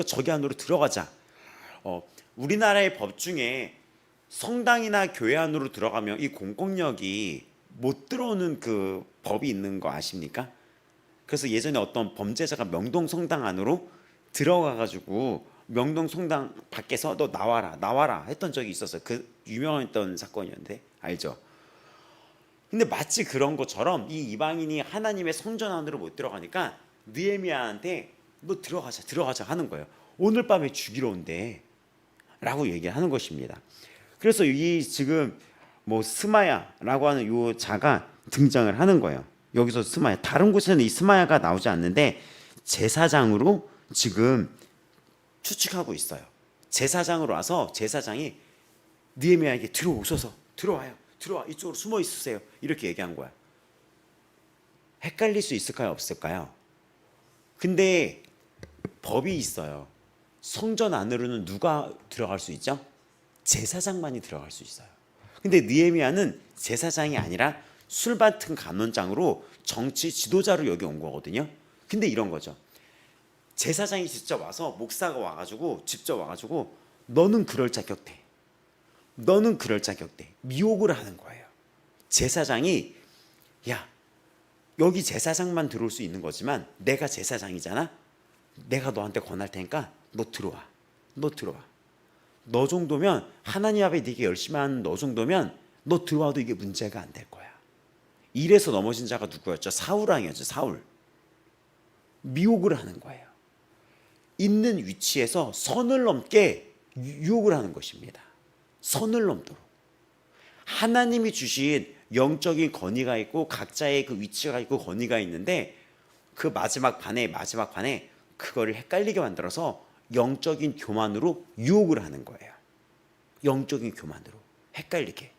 A: 저기 안으로 들어가자. 우리나라의 법 중에 성당이나 교회 안으로 들어가면 이 공권력이 못 들어오는 그 법이 있는 거 아십니까? 그래서 예전에 어떤 범죄자가 명동 성당 안으로 들어가가지고 명동 성당 밖에서 너 나와라 했던 적이 있었어요. 그 유명했던 사건이었는데 알죠? 근데 마치 그런 것처럼 이 이방인이 하나님의 성전 안으로 못 들어가니까 느헤미야한테 너 들어가자 하는 거예요. 오늘 밤에 죽이러 온대 라고 얘기하는 것입니다. 그래서 이 지금 뭐 스마야라고 하는 요 자가 등장을 하는 거예요. 여기서 스마야, 다른 곳에는 이 스마야가 나오지 않는데 제사장으로 지금 추측하고 있어요. 제사장으로 와서 제사장이 느헤미야에게 들어오소서, 들어와요, 들어와, 이쪽으로 숨어 있으세요, 이렇게 얘기한 거야. 헷갈릴 수 있을까요, 없을까요? 근데 법이 있어요. 성전 안으로는 누가 들어갈 수 있죠? 제사장만이 들어갈 수 있어요. 근데 느헤미야는 제사장이 아니라 술 맡은 간원장으로 정치 지도자로 여기 온 거거든요. 근데 이런 거죠. 제사장이 직접 와서, 목사가 와가지고 직접 와가지고 너는 그럴 자격 돼, 너는 그럴 자격 돼, 미혹을 하는 거예요. 제사장이 야, 여기 제사장만 들어올 수 있는 거지만 내가 제사장이잖아, 내가 너한테 권할 테니까 너 들어와, 너 들어와, 너 정도면 하나님 앞에 네게 열심히 하는 너 정도면 너 들어와도 이게 문제가 안 될 거야. 이래서 넘어진 자가 누구였죠? 사울 왕이었죠. 사울. 미혹을 하는 거예요. 있는 위치에서 선을 넘게 유혹을 하는 것입니다. 선을 넘도록. 하나님이 주신 영적인 권위가 있고 각자의 그 위치가 있고 권위가 있는데 그 마지막 판에 그거를 헷갈리게 만들어서 영적인 교만으로 유혹을 하는 거예요. 영적인 교만으로 헷갈리게.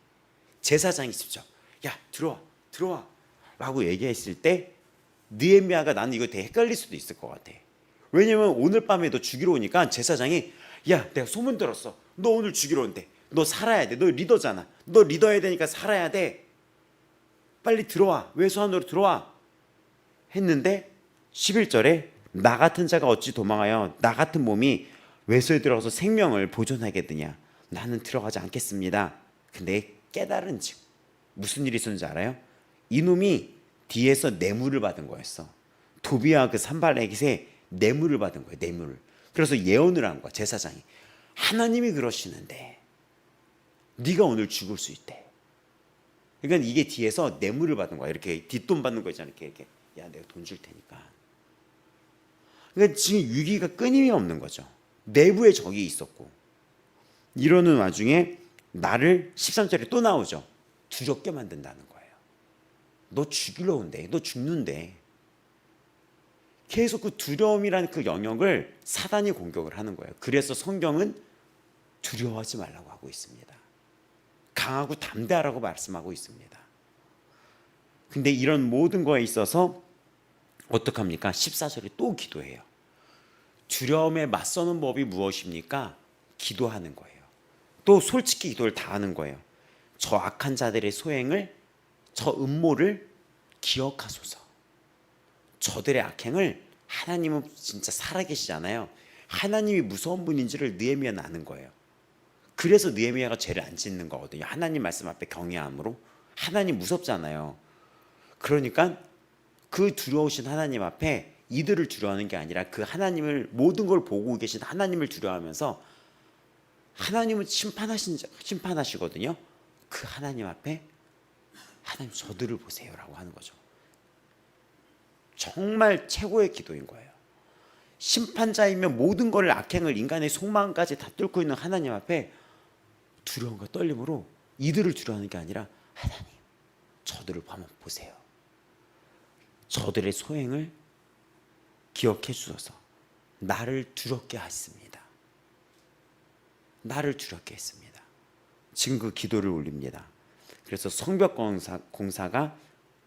A: 제사장이 직접 야, 들어와 라고 얘기했을 때 느헤미야가 나는 이거 되게 헷갈릴 수도 있을 것 같아. 왜냐면 오늘 밤에도 죽이러 오니까 제사장이 야, 내가 소문 들었어, 너 오늘 죽이러 온대, 너 살아야 돼, 너 리더잖아, 너 리더해야 되니까 살아야 돼, 빨리 들어와, 외소 안으로 들어와 했는데 11절에 나 같은 자가 어찌 도망하여 나 같은 몸이 외소에 들어가서 생명을 보존하겠느냐, 나는 들어가지 않겠습니다. 근데 깨달은 즉 무슨 일이 있었는지 알아요? 이놈이 뒤에서 뇌물을 받은 거였어. 도비와 그 산발렉에 뇌물을 받은 거예요. 뇌물을. 그래서 예언을 한 거야, 제사장이. 하나님이 그러시는데 네가 오늘 죽을 수 있대. 그러니까 이게 뒤에서 뇌물을 받은 거야. 이렇게 뒷돈 받는 거 있잖아. 이렇게 야, 내가 돈 줄 테니까. 그러니까 지금 위기가 끊임이 없는 거죠. 내부에 적이 있었고. 이러는 와중에 나를 13절에 또 나오죠. 두렵게 만든다는 거예요. 너 죽이러 온대, 너 죽는데. 계속 그 두려움이라는 그 영역을 사단이 공격을 하는 거예요. 그래서 성경은 두려워하지 말라고 하고 있습니다. 강하고 담대하라고 말씀하고 있습니다. 근데 이런 모든 거에 있어서 어떡합니까? 14절에 또 기도해요. 두려움에 맞서는 법이 무엇입니까? 기도하는 거예요. 또 솔직히 기도를 다 하는 거예요. 저 악한 자들의 소행을, 저 음모를 기억하소서. 저들의 악행을, 하나님은 진짜 살아계시잖아요. 하나님이 무서운 분인지를 느헤미야는 아는 거예요. 그래서 느헤미야가 죄를 안 짓는 거거든요. 하나님 말씀 앞에 경외함으로. 하나님 무섭잖아요. 그러니까 그 두려우신 하나님 앞에 이들을 두려워하는 게 아니라 그 하나님을, 모든 걸 보고 계신 하나님을 두려워하면서, 하나님은 심판하시거든요. 그 하나님 앞에 하나님 저들을 보세요라고 하는 거죠. 정말 최고의 기도인 거예요. 심판자이며 모든 걸, 악행을, 인간의 속마음까지 다 뚫고 있는 하나님 앞에 두려움과 떨림으로 이들을 두려워하는 게 아니라 하나님 저들을 한번 보세요. 저들의 소행을 기억해 주셔서 나를 두렵게 하십니다. 나를 두렵게 했습니다. 지금 그 기도를 올립니다. 그래서 성벽 공사가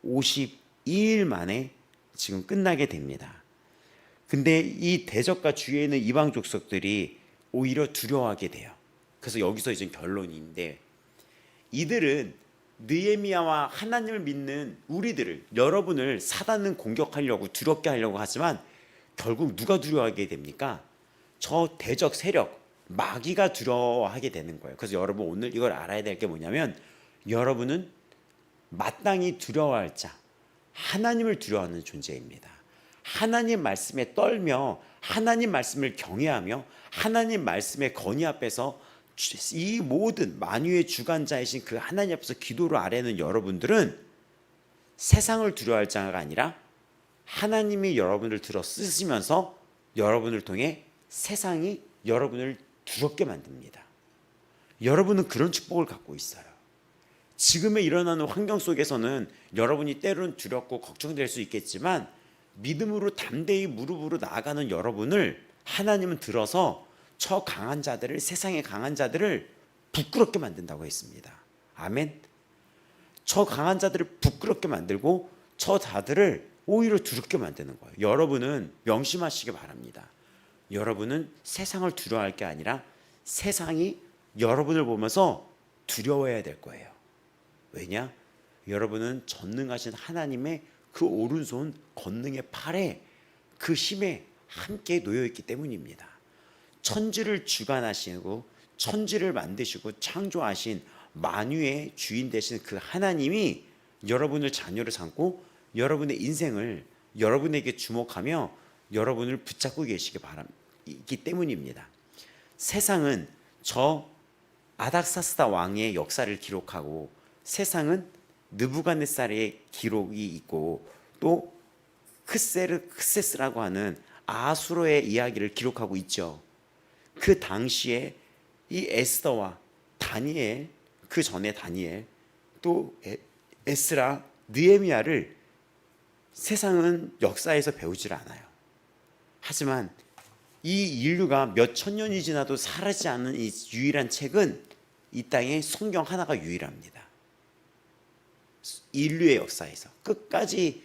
A: 52일 만에 지금 끝나게 됩니다. 근데 이 대적과 주위에 있는 이방 족속들이 오히려 두려워하게 돼요. 그래서 여기서 이제 결론인데, 이들은 느헤미야와 하나님을 믿는 우리들을, 여러분을 사단은 공격하려고, 두렵게 하려고 하지만 결국 누가 두려워하게 됩니까? 저 대적 세력, 마귀가 두려워하게 되는 거예요. 그래서 여러분 오늘 이걸 알아야 될 게 뭐냐면, 여러분은 마땅히 두려워할 자, 하나님을 두려워하는 존재입니다. 하나님 말씀에 떨며, 하나님 말씀을 경외하며, 하나님 말씀의 건의 앞에서 이 모든 만유의 주관자이신 그 하나님 앞에서 기도를 아뢰는 여러분들은 세상을 두려워할 자가 아니라 하나님이 여러분을 들어 쓰시면서 여러분을 통해 세상이 여러분을 두렵게 만듭니다. 여러분은 그런 축복을 갖고 있어요. 지금에 일어나는 환경 속에서는 여러분이 때로는 두렵고 걱정될 수 있겠지만 믿음으로 담대히 무릎으로 나아가는 여러분을 하나님은 들어서 저 강한 자들을, 세상의 강한 자들을 부끄럽게 만든다고 했습니다. 아멘. 저 강한 자들을 부끄럽게 만들고 저 자들을 오히려 두렵게 만드는 거예요. 여러분은 명심하시기 바랍니다. 여러분은 세상을 두려워할 게 아니라 세상이 여러분을 보면서 두려워해야 될 거예요. 왜냐? 여러분은 전능하신 하나님의 그 오른손 권능의 팔에 그 힘에 함께 놓여있기 때문입니다. 천지를 주관하시고 천지를 만드시고 창조하신 만유의 주인 되신 그 하나님이 여러분을 자녀로 삼고 여러분의 인생을 여러분에게 주목하며 여러분을 붙잡고 계시기 바랍니다. 때문입니다. 세상은 저 아닥사스다 왕의 역사를 기록하고 세상은 느부갓네살의 기록이 있고 또 크세스라고 하는 아수르의 이야기를 기록하고 있죠. 그 당시에 이 에스더와 다니엘, 그 전에 다니엘, 또 에스라, 느헤미야를 세상은 역사에서 배우질 않아요. 하지만 이 인류가 몇 천 년이 지나도 사라지지 않는 이 유일한 책은 이 땅에 성경 하나가 유일합니다. 인류의 역사에서 끝까지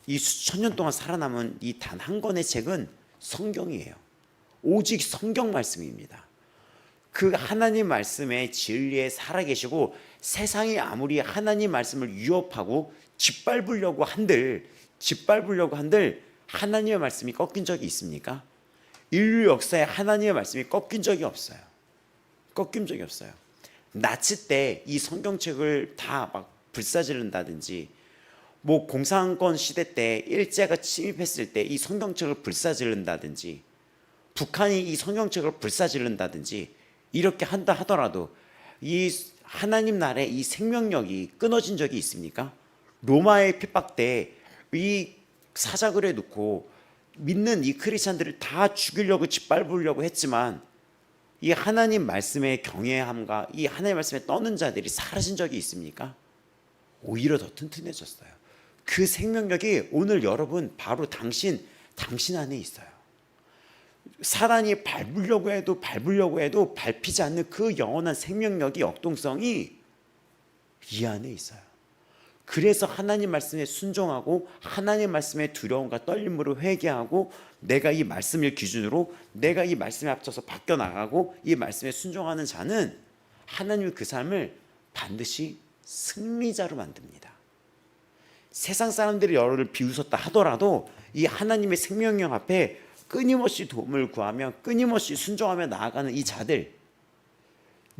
A: 이 수천 년 동안 살아남은 이 단 한 권의 책은 성경이에요. 오직 성경 말씀입니다. 그 하나님 말씀의 진리에 살아계시고 세상이 아무리 하나님 말씀을 위협하고 짓밟으려고 한들 하나님의 말씀이 꺾인 적이 있습니까? 인류 역사에 하나님의 말씀이 꺾인 적이 없어요. 꺾인 적이 없어요. 나치 때 이 성경책을 다 막 불사지른다든지 뭐 공산권 시대 때 일제가 침입했을 때 이 성경책을 불사지른다든지 북한이 이 성경책을 불사지른다든지 이렇게 한다 하더라도 이 하나님 나라의 이 생명력이 끊어진 적이 있습니까? 로마의 핍박 때 이 사자굴에 놓고 믿는 이 크리스찬들을 다 죽이려고 짓밟으려고 했지만 이 하나님 말씀의 경외함과 이 하나님 말씀에 떠는 자들이 사라진 적이 있습니까? 오히려 더 튼튼해졌어요. 그 생명력이 오늘 여러분 바로 당신 안에 있어요. 사단이 밟으려고 해도 밟히지 않는 그 영원한 생명력이, 역동성이 이 안에 있어요. 그래서 하나님 말씀에 순종하고 하나님 말씀에 두려움과 떨림으로 회개하고 내가 이 말씀을 기준으로 내가 이 말씀에 앞서서 바뀌어 나가고 이 말씀에 순종하는 자는 하나님이 그 삶을 반드시 승리자로 만듭니다. 세상 사람들이 여러분을 비웃었다 하더라도 이 하나님의 생명력 앞에 끊임없이 도움을 구하며 끊임없이 순종하며 나아가는 이 자들,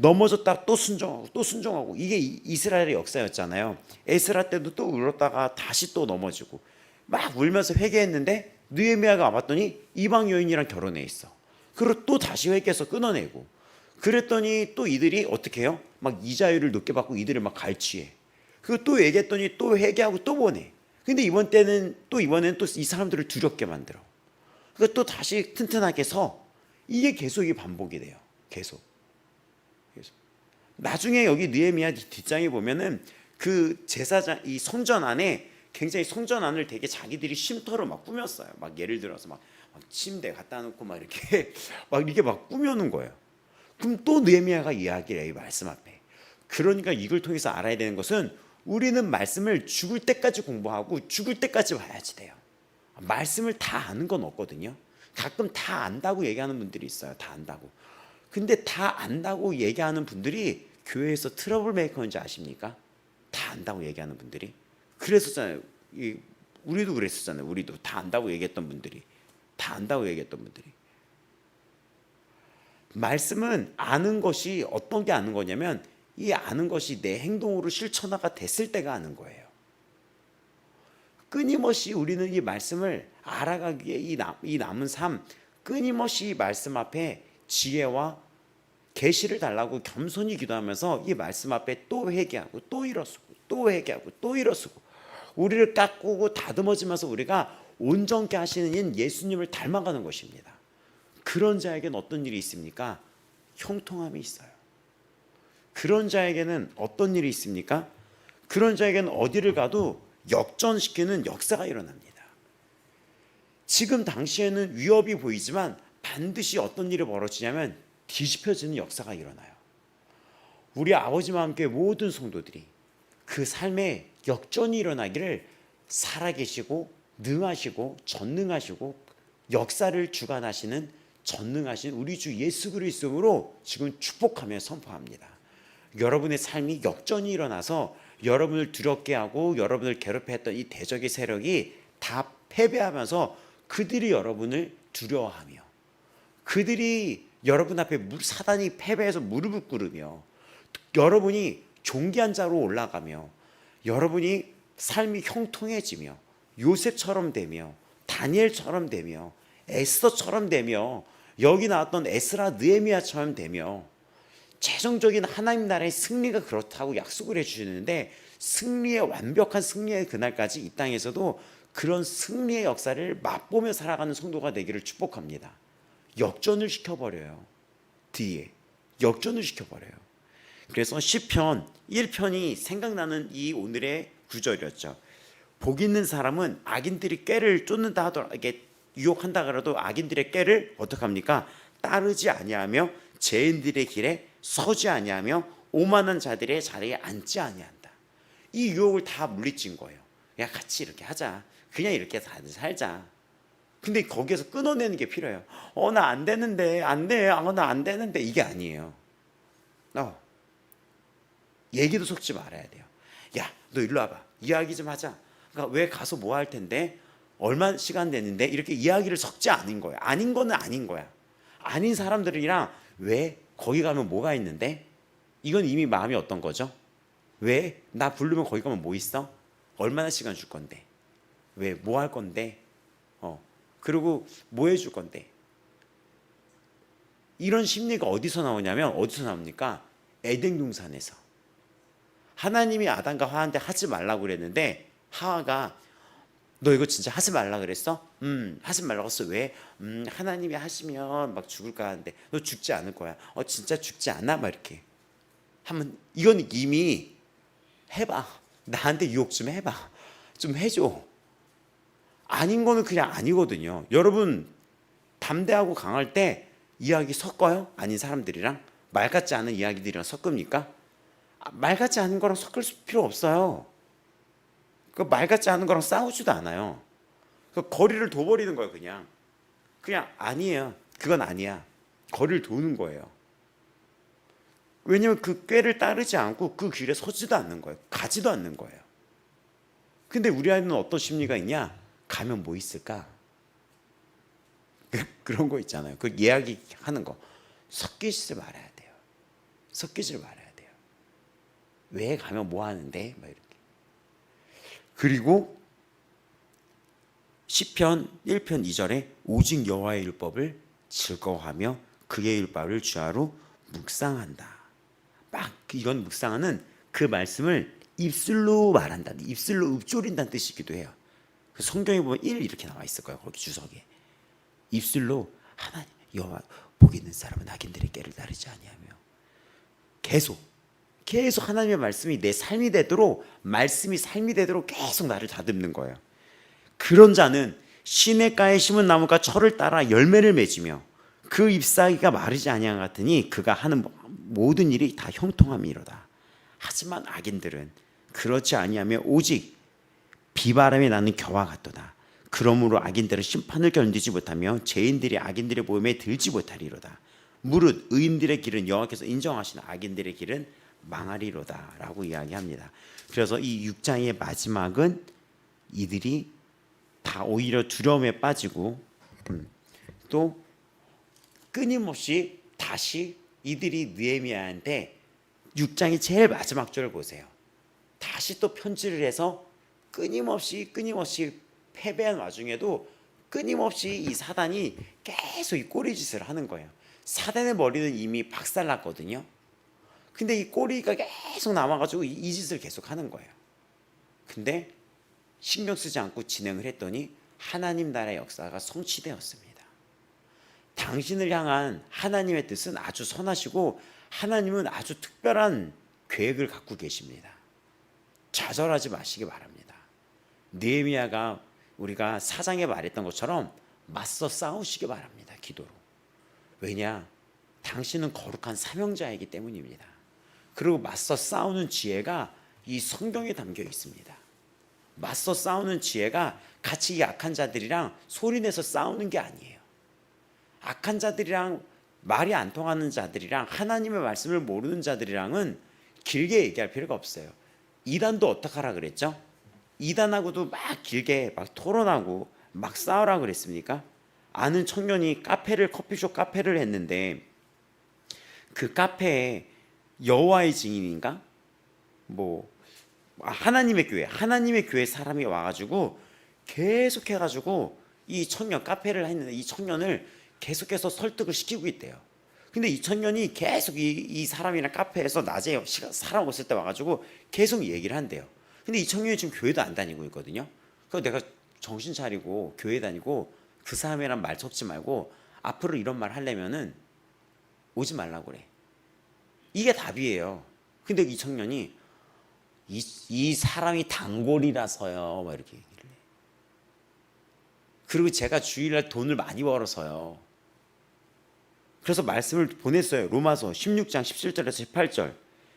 A: 넘어졌다 또 순종하고 이게 이스라엘의 역사였잖아요. 에스라 때도 또 울었다가 다시 또 넘어지고 막 울면서 회개했는데 느헤미야가 와봤더니 이방 여인이랑 결혼해 있어. 그리고 또 다시 회개해서 끊어내고 그랬더니 또 이들이 어떻게 해요? 막 이자율을 높게 받고 이들을 막 갈취해. 그리고 또 얘기했더니 또 회개하고 또 보내. 근데 이번에는 또 이 사람들을 두렵게 만들어. 그리고 또 다시 튼튼하게 서. 이게 계속 이 반복이 돼요. 계속. 나중에 여기 느헤미야 뒷장에 보면은 그 제사장 이 성전 안에 굉장히 성전 안을 되게 자기들이 쉼터로 막 꾸몄어요. 막 예를 들어서 막 침대 갖다 놓고 막 이렇게 막 꾸며놓은 거예요. 그럼 또 느헤미야가 이야기를 해요. 이 말씀 앞에. 그러니까 이걸 통해서 알아야 되는 것은 우리는 말씀을 죽을 때까지 공부하고 죽을 때까지 봐야지 돼요. 말씀을 다 아는 건 없거든요. 가끔 다 안다고 얘기하는 분들이 있어요. 다 안다고. 근데 다 안다고 얘기하는 분들이 교회에서 트러블 메이커인지 아십니까? 다 안다고 얘기하는 분들이. 그랬었잖아요. 우리도 그랬었잖아요. 우리도 다 안다고 얘기했던 분들이. 말씀은 아는 것이 어떤 게 아는 거냐면 이 아는 것이 내 행동으로 실천화가 됐을 때가 아는 거예요. 끊임없이 우리는 이 말씀을 알아가기에 이 남은 삶 끊임없이 이 말씀 앞에 지혜와 계시를 달라고 겸손히 기도하면서 이 말씀 앞에 또 회개하고 또 일어서고 또 회개하고 또 일어서고 우리를 깎고 다듬어지면서 우리가 온전케 하시는 인 예수님을 닮아가는 것입니다. 그런 자에게는 어떤 일이 있습니까? 형통함이 있어요. 그런 자에게는 어떤 일이 있습니까? 그런 자에게는 어디를 가도 역전시키는 역사가 일어납니다. 지금 당시에는 위협이 보이지만 반드시 어떤 일이 벌어지냐면 뒤집혀지는 역사가 일어나요. 우리 아버지와 함께 모든 성도들이 그 삶에 역전이 일어나기를 살아계시고 능하시고 전능하시고 역사를 주관하시는 전능하신 우리 주 예수 그리스도로 지금 축복하며 선포합니다. 여러분의 삶이 역전이 일어나서 여러분을 두렵게 하고 여러분을 괴롭혔던 이 대적의 세력이 다 패배하면서 그들이 여러분을 두려워하며 그들이 여러분 앞에 사단이 패배해서 무릎을 꿇으며 여러분이 존귀한 자로 올라가며 여러분이 삶이 형통해지며 요셉처럼 되며 다니엘처럼 되며 에스더처럼 되며 여기 나왔던 에스라 느헤미야처럼 되며 최종적인 하나님 나라의 승리가 그렇다고 약속을 해주시는데 승리의 완벽한 승리의 그날까지 이 땅에서도 그런 승리의 역사를 맛보며 살아가는 성도가 되기를 축복합니다. 역전을 시켜버려요. 뒤에 역전을 시켜버려요. 그래서 시편 1편이 생각나는 이 오늘의 구절이었죠. 복 있는 사람은 악인들이 꾀를 쫓는다 하더라도 이게 유혹한다 그래도 악인들의 꾀를 어떡합니까? 따르지 아니하며 죄인들의 길에 서지 아니하며 오만한 자들의 자리에 앉지 아니한다. 이 유혹을 다 물리친 거예요. 야 같이 이렇게 하자. 그냥 이렇게 살자. 근데 거기에서 끊어내는 게 필요해요. 나 안 되는데 안 돼. 나 안 되는데 이게 아니에요. 얘기도 섞지 말아야 돼요. 야 너 일로 와봐. 이야기 좀 하자. 그러니까 왜 가서 뭐 할 텐데 얼마 시간 됐는데 이렇게 이야기를 섞지 않은 거예요. 아닌 거는 아닌 거야. 아닌 사람들이랑 왜 거기 가면 뭐가 있는데 이건 이미 마음이 어떤 거죠? 왜 나 부르면 거기 가면 뭐 있어? 얼마나 시간 줄 건데 왜 뭐 할 건데 그리고 뭐 해줄 건데 이런 심리가 어디서 나오냐면 어디서 나옵니까? 에덴 동산에서 하나님이 아담과 하와한테 하지 말라고 그랬는데 하와가 너 이거 진짜 하지 말라 그랬어? 하지 말라고 했어. 왜? 하나님이 하시면 막 죽을까 하는데 너 죽지 않을 거야. 진짜 죽지 않아? 막 이렇게 하면 이건 이미 해봐. 나한테 유혹 좀 해봐. 좀 해줘. 아닌 거는 그냥 아니거든요. 여러분 담대하고 강할 때 이야기 섞어요? 아닌 사람들이랑 말 같지 않은 이야기들이랑 섞습니까? 말 같지 않은 거랑 섞을 필요 없어요. 그 말 같지 않은 거랑 싸우지도 않아요. 그 거리를 둬버리는 거예요. 그냥 아니에요. 그건 아니야. 거리를 도는 거예요. 왜냐하면 그 꾀를 따르지 않고 그 길에 서지도 않는 거예요. 가지도 않는 거예요. 근데 우리 아이는 어떤 심리가 있냐? 가면 뭐 있을까? 그런 거 있잖아요. 그 이야기하는 거 섞이지 말아야 돼요. 섞이지 말아야 돼요. 왜 가면 뭐 하는데? 막 이렇게. 그리고 시편 1편 2절에 오직 여호와의 율법을 즐거워하며 그의 율법을 주야로 묵상한다. 막 이건 묵상하는 그 말씀을 입술로 말한다. 입술로 읊조린다는 뜻이기도 해요. 성경에 보면 1 이렇게 나와 있을 거예요. 거기 주석에. 입술로 하나님 여호와 복 있는 사람은 악인들의 꾀를 따르지 아니하며 계속 하나님의 말씀이 내 삶이 되도록 말씀이 삶이 되도록 계속 나를 다듬는 거예요. 그런 자는 시냇가에 심은 나무가 철을 따라 열매를 맺으며 그 잎사귀가 마르지 아니한 같으니 그가 하는 모든 일이 다 형통함이로다. 하지만 악인들은 그렇지 아니하며 오직 비바람이 나는 겨와 같도다. 그러므로 악인들은 심판을 견디지 못하며 죄인들이 악인들의 보험에 들지 못하리로다. 무릇 의인들의 길은 여호와께서 인정하시나 악인들의 길은 망하리로다 라고 이야기합니다. 그래서 이 6장의 마지막은 이들이 다 오히려 두려움에 빠지고 또 끊임없이 다시 이들이 느헤미야한테 6장의 제일 마지막 절을 보세요. 다시 또 편지를 해서 끊임없이 패배한 와중에도 끊임없이 이 사단이 계속 이 꼬리짓을 하는 거예요. 사단의 머리는 이미 박살났거든요. 근데 이 꼬리가 계속 남아가지고 이 짓을 계속 하는 거예요. 근데 신경 쓰지 않고 진행을 했더니 하나님 나라의 역사가 성취되었습니다. 당신을 향한 하나님의 뜻은 아주 선하시고 하나님은 아주 특별한 계획을 갖고 계십니다. 좌절하지 마시기 바랍니다. 느헤미야가 우리가 사장에 말했던 것처럼 맞서 싸우시기 바랍니다. 기도로. 왜냐? 당신은 거룩한 사명자이기 때문입니다. 그리고 맞서 싸우는 지혜가 이 성경에 담겨 있습니다. 맞서 싸우는 지혜가 같이 약한 자들이랑 소리내서 싸우는 게 아니에요. 악한 자들이랑 말이 안 통하는 자들이랑 하나님의 말씀을 모르는 자들이랑은 길게 얘기할 필요가 없어요. 이단도 어떡하라 그랬죠? 이단하고도 막 길게 막 토론하고 막 싸우라 그랬습니까? 아는 청년이 커피숍 카페를 했는데 그 카페에 여호와의 증인인가? 하나님의 교회 사람이 와가지고 계속 해가지고 이 청년 카페를 했는데 이 청년을 계속해서 설득을 시키고 있대요. 근데 이 청년이 계속 이 사람이랑 카페에서 낮에 사람 없을 때 와가지고 계속 얘기를 한대요. 근데 이 청년이 지금 교회도 안 다니고 있거든요. 그래서 내가 정신 차리고 교회 다니고 그 사람이랑 말 섞지 말고 앞으로 이런 말 하려면은 오지 말라고 그래. 이게 답이에요. 근데 이 청년이 이 사람이 단골이라서요. 막 이렇게 얘기를 해. 그리고 제가 주일날 돈을 많이 벌어서요. 그래서 말씀을 보냈어요. 로마서 16장 17절에서 18절.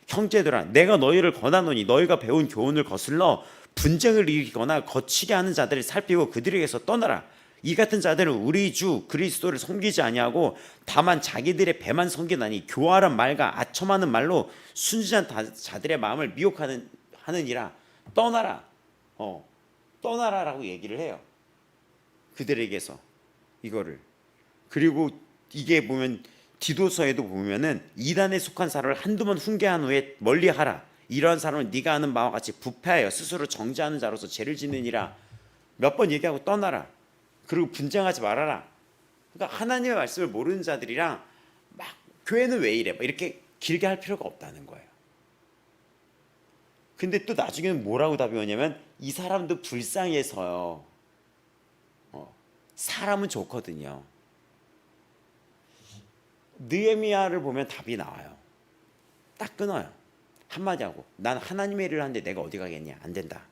A: 형제들아, 내가 너희를 권하노니 너희가 배운 교훈을 거슬러 분쟁을 일으키거나 거치게 하는 자들을 살피고 그들에게서 떠나라. 이 같은 자들은 우리 주 그리스도를 섬기지 아니하고 다만 자기들의 배만 섬기나니 교활한 말과 아첨하는 말로 순진한 자들의 마음을 미혹하느니라. 떠나라. 떠나라라고 얘기를 해요. 그들에게서 이거를. 그리고 이게 보면 디도서에도 보면은 이단에 속한 사람을 한두 번 훈계한 후에 멀리하라. 이러한 사람은 네가 아는 바와 같이 부패하여 스스로 정죄하는 자로서 죄를 짓느니라. 몇 번 얘기하고 떠나라. 그리고 분쟁하지 말아라. 그러니까 하나님의 말씀을 모르는 자들이랑 막 교회는 왜 이래? 막 이렇게 길게 할 필요가 없다는 거예요. 근데 또 나중에는 뭐라고 답이 오냐면 이 사람도 불쌍해서요. 사람은 좋거든요. 느헤미야를 보면 답이 나와요. 딱 끊어요. 한마디 하고 난 하나님의 일을 하는데 내가 어디 가겠냐? 안 된다.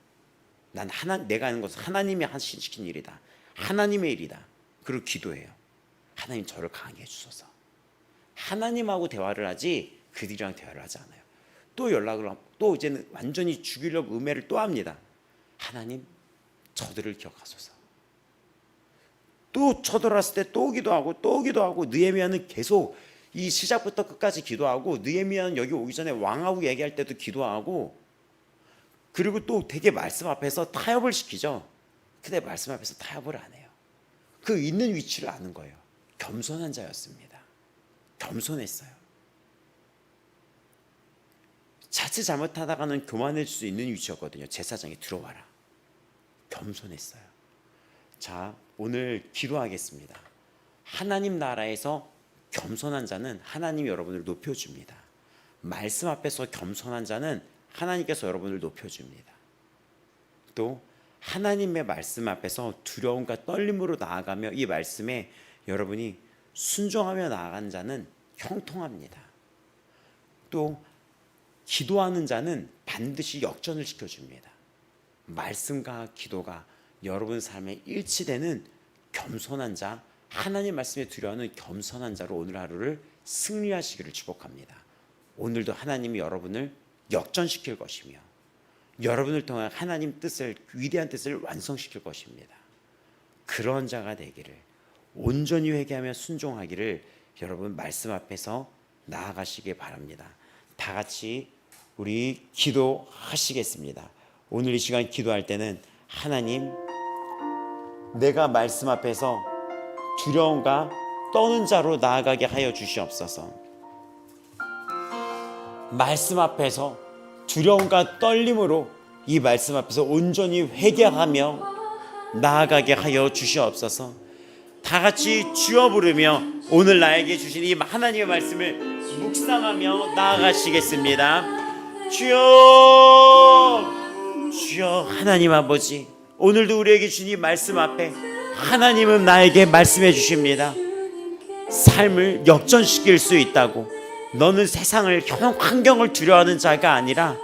A: 내가 하는 것은 하나님이 시킨 일이다. 하나님의 일이다. 그리고 기도해요. 하나님 저를 강하게 해주소서. 하나님하고 대화를 하지 그들이랑 대화를 하지 않아요. 또 연락을 하고 또 이제는 완전히 죽이려고 음해를 또 합니다. 하나님 저들을 기억하소서. 또 쳐들어왔을 때 또 기도하고 느헤미야는 계속 이 시작부터 끝까지 기도하고 느헤미야는 여기 오기 전에 왕하고 얘기할 때도 기도하고 그리고 또 되게 말씀 앞에서 타협을 시키죠. 근데 말씀 앞에서 타협을 안 해요. 그 있는 위치를 아는 거예요. 겸손한 자였습니다. 겸손했어요. 자칫 잘못하다가는 교만해질 수 있는 위치였거든요. 제사장에 들어와라. 겸손했어요. 자, 오늘 기도하겠습니다. 하나님 나라에서 겸손한 자는 하나님이 여러분을 높여줍니다. 말씀 앞에서 겸손한 자는 하나님께서 여러분을 높여줍니다. 또 하나님의 말씀 앞에서 두려움과 떨림으로 나아가며 이 말씀에 여러분이 순종하며 나아간 자는 형통합니다. 또 기도하는 자는 반드시 역전을 시켜줍니다. 말씀과 기도가 여러분 삶에 일치되는 겸손한 자, 하나님 말씀에 두려워하는 겸손한 자로 오늘 하루를 승리하시기를 축복합니다. 오늘도 하나님이 여러분을 역전시킬 것이며 여러분을 통한 하나님 뜻을, 위대한 뜻을 완성시킬 것입니다. 그런 자가 되기를, 온전히 회개하며 순종하기를 여러분 말씀 앞에서 나아가시기 바랍니다. 다 같이 우리 기도하시겠습니다. 오늘 이 시간 기도할 때는 하나님, 내가 말씀 앞에서 두려움과 떠는 자로 나아가게 하여 주시옵소서. 말씀 앞에서 두려움과 떨림으로 이 말씀 앞에서 온전히 회개하며 나아가게 하여 주시옵소서. 다 같이 주여 부르며 오늘 나에게 주신 이 하나님의 말씀을 묵상하며 나아가시겠습니다. 주여, 주여. 하나님 아버지, 오늘도 우리에게 주신 이 말씀 앞에 하나님은 나에게 말씀해 주십니다. 삶을 역전시킬 수 있다고, 너는 세상을 환경을 두려워하는 자가 아니라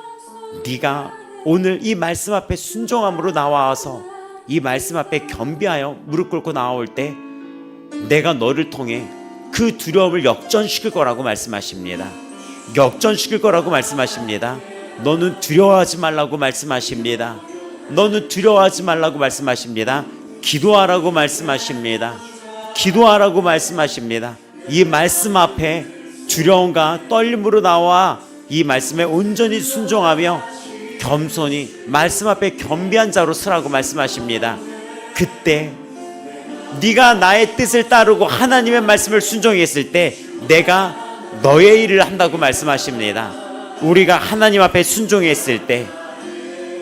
A: 네가 오늘 이 말씀 앞에 순종함으로 나와서 이 말씀 앞에 겸비하여 무릎 꿇고 나올 때 내가 너를 통해 그 두려움을 역전시킬 거라고 말씀하십니다. 역전시킬 거라고 말씀하십니다. 너는 두려워하지 말라고 말씀하십니다. 너는 두려워하지 말라고 말씀하십니다. 기도하라고 말씀하십니다. 기도하라고 말씀하십니다. 이 말씀 앞에 두려움과 떨림으로 나와 이 말씀에 온전히 순종하며 겸손히 말씀 앞에 겸비한 자로 서라고 말씀하십니다. 그때 네가 나의 뜻을 따르고 하나님의 말씀을 순종했을 때 내가 너의 일을 한다고 말씀하십니다. 우리가 하나님 앞에 순종했을 때,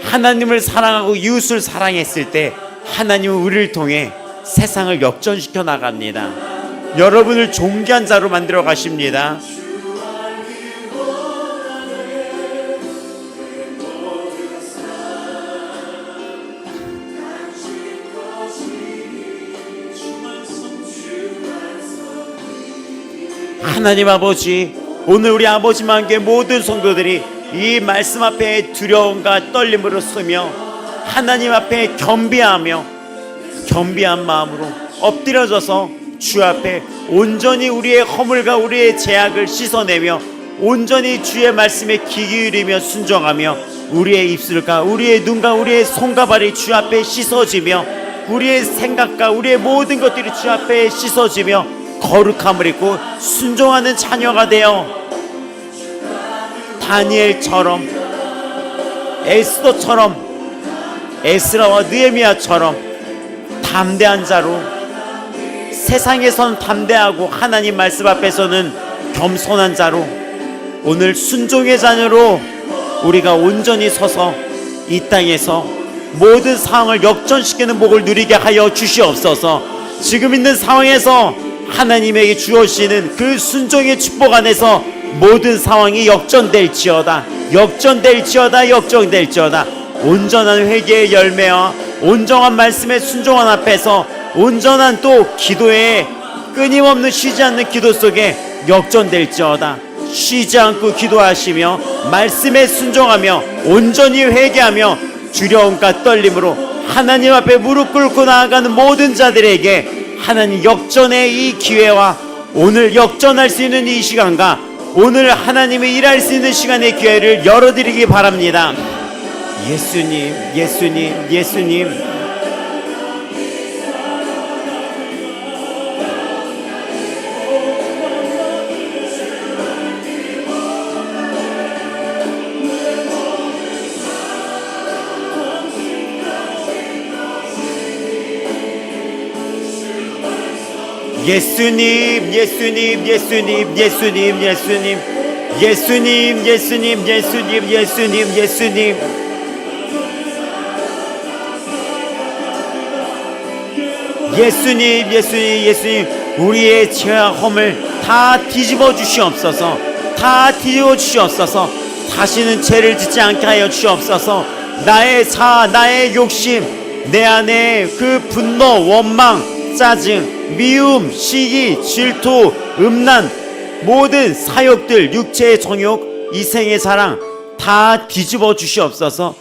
A: 하나님을 사랑하고 이웃을 사랑했을 때 하나님은 우리를 통해 세상을 역전시켜 나갑니다. 여러분을 존귀한 자로 만들어 가십니다. 하나님 아버지, 오늘 우리 아버지만 함께 모든 성도들이 이 말씀 앞에 두려움과 떨림으로 서며 하나님 앞에 겸비하며 겸비한 마음으로 엎드려져서 주 앞에 온전히 우리의 허물과 우리의 죄악을 씻어내며 온전히 주의 말씀에 귀 기울이며 순종하며 우리의 입술과 우리의 눈과 우리의 손과 발이 주 앞에 씻어지며 우리의 생각과 우리의 모든 것들이 주 앞에 씻어지며 거룩함을 입고 순종하는 자녀가 되어 다니엘처럼, 에스더처럼, 에스라와 느헤미야처럼 담대한 자로, 세상에선 담대하고 하나님 말씀 앞에서는 겸손한 자로, 오늘 순종의 자녀로 우리가 온전히 서서 이 땅에서 모든 상황을 역전시키는 복을 누리게 하여 주시옵소서. 지금 있는 상황에서 하나님에게 주어지는 그 순종의 축복 안에서 모든 상황이 역전될지어다, 역전될지어다, 역전될지어다. 온전한 회개의 열매와 온전한 말씀의 순종한 앞에서 온전한 또 기도의 끊임없는 쉬지 않는 기도 속에 역전될지어다. 쉬지 않고 기도하시며 말씀에 순종하며 온전히 회개하며 두려움과 떨림으로 하나님 앞에 무릎 꿇고 나아가는 모든 자들에게 하나님 역전의 이 기회와 오늘 역전할 수 있는 이 시간과 오늘 하나님이 일할 수 있는 시간의 기회를 열어드리기 바랍니다. 예수님, 예수님, 예수님. 예수님, 예수님, 예수님, 예수님, 예수님, 예수님, 예수님, 예수님, 예수님, 예수님. 예수님, 예수님, 예수님, 우리의 죄와 허물 다 뒤집어 주시옵소서. 다 뒤집어 주시옵소서. 다시는 죄를 짓지 않게 하여 주시옵소서. 나의 사, 나의 욕심, 내 안에 그 분노, 원망, 짜증, 미움, 시기, 질투, 음란, 모든 사욕들, 육체의 정욕, 이생의 사랑 다 뒤집어 주시옵소서.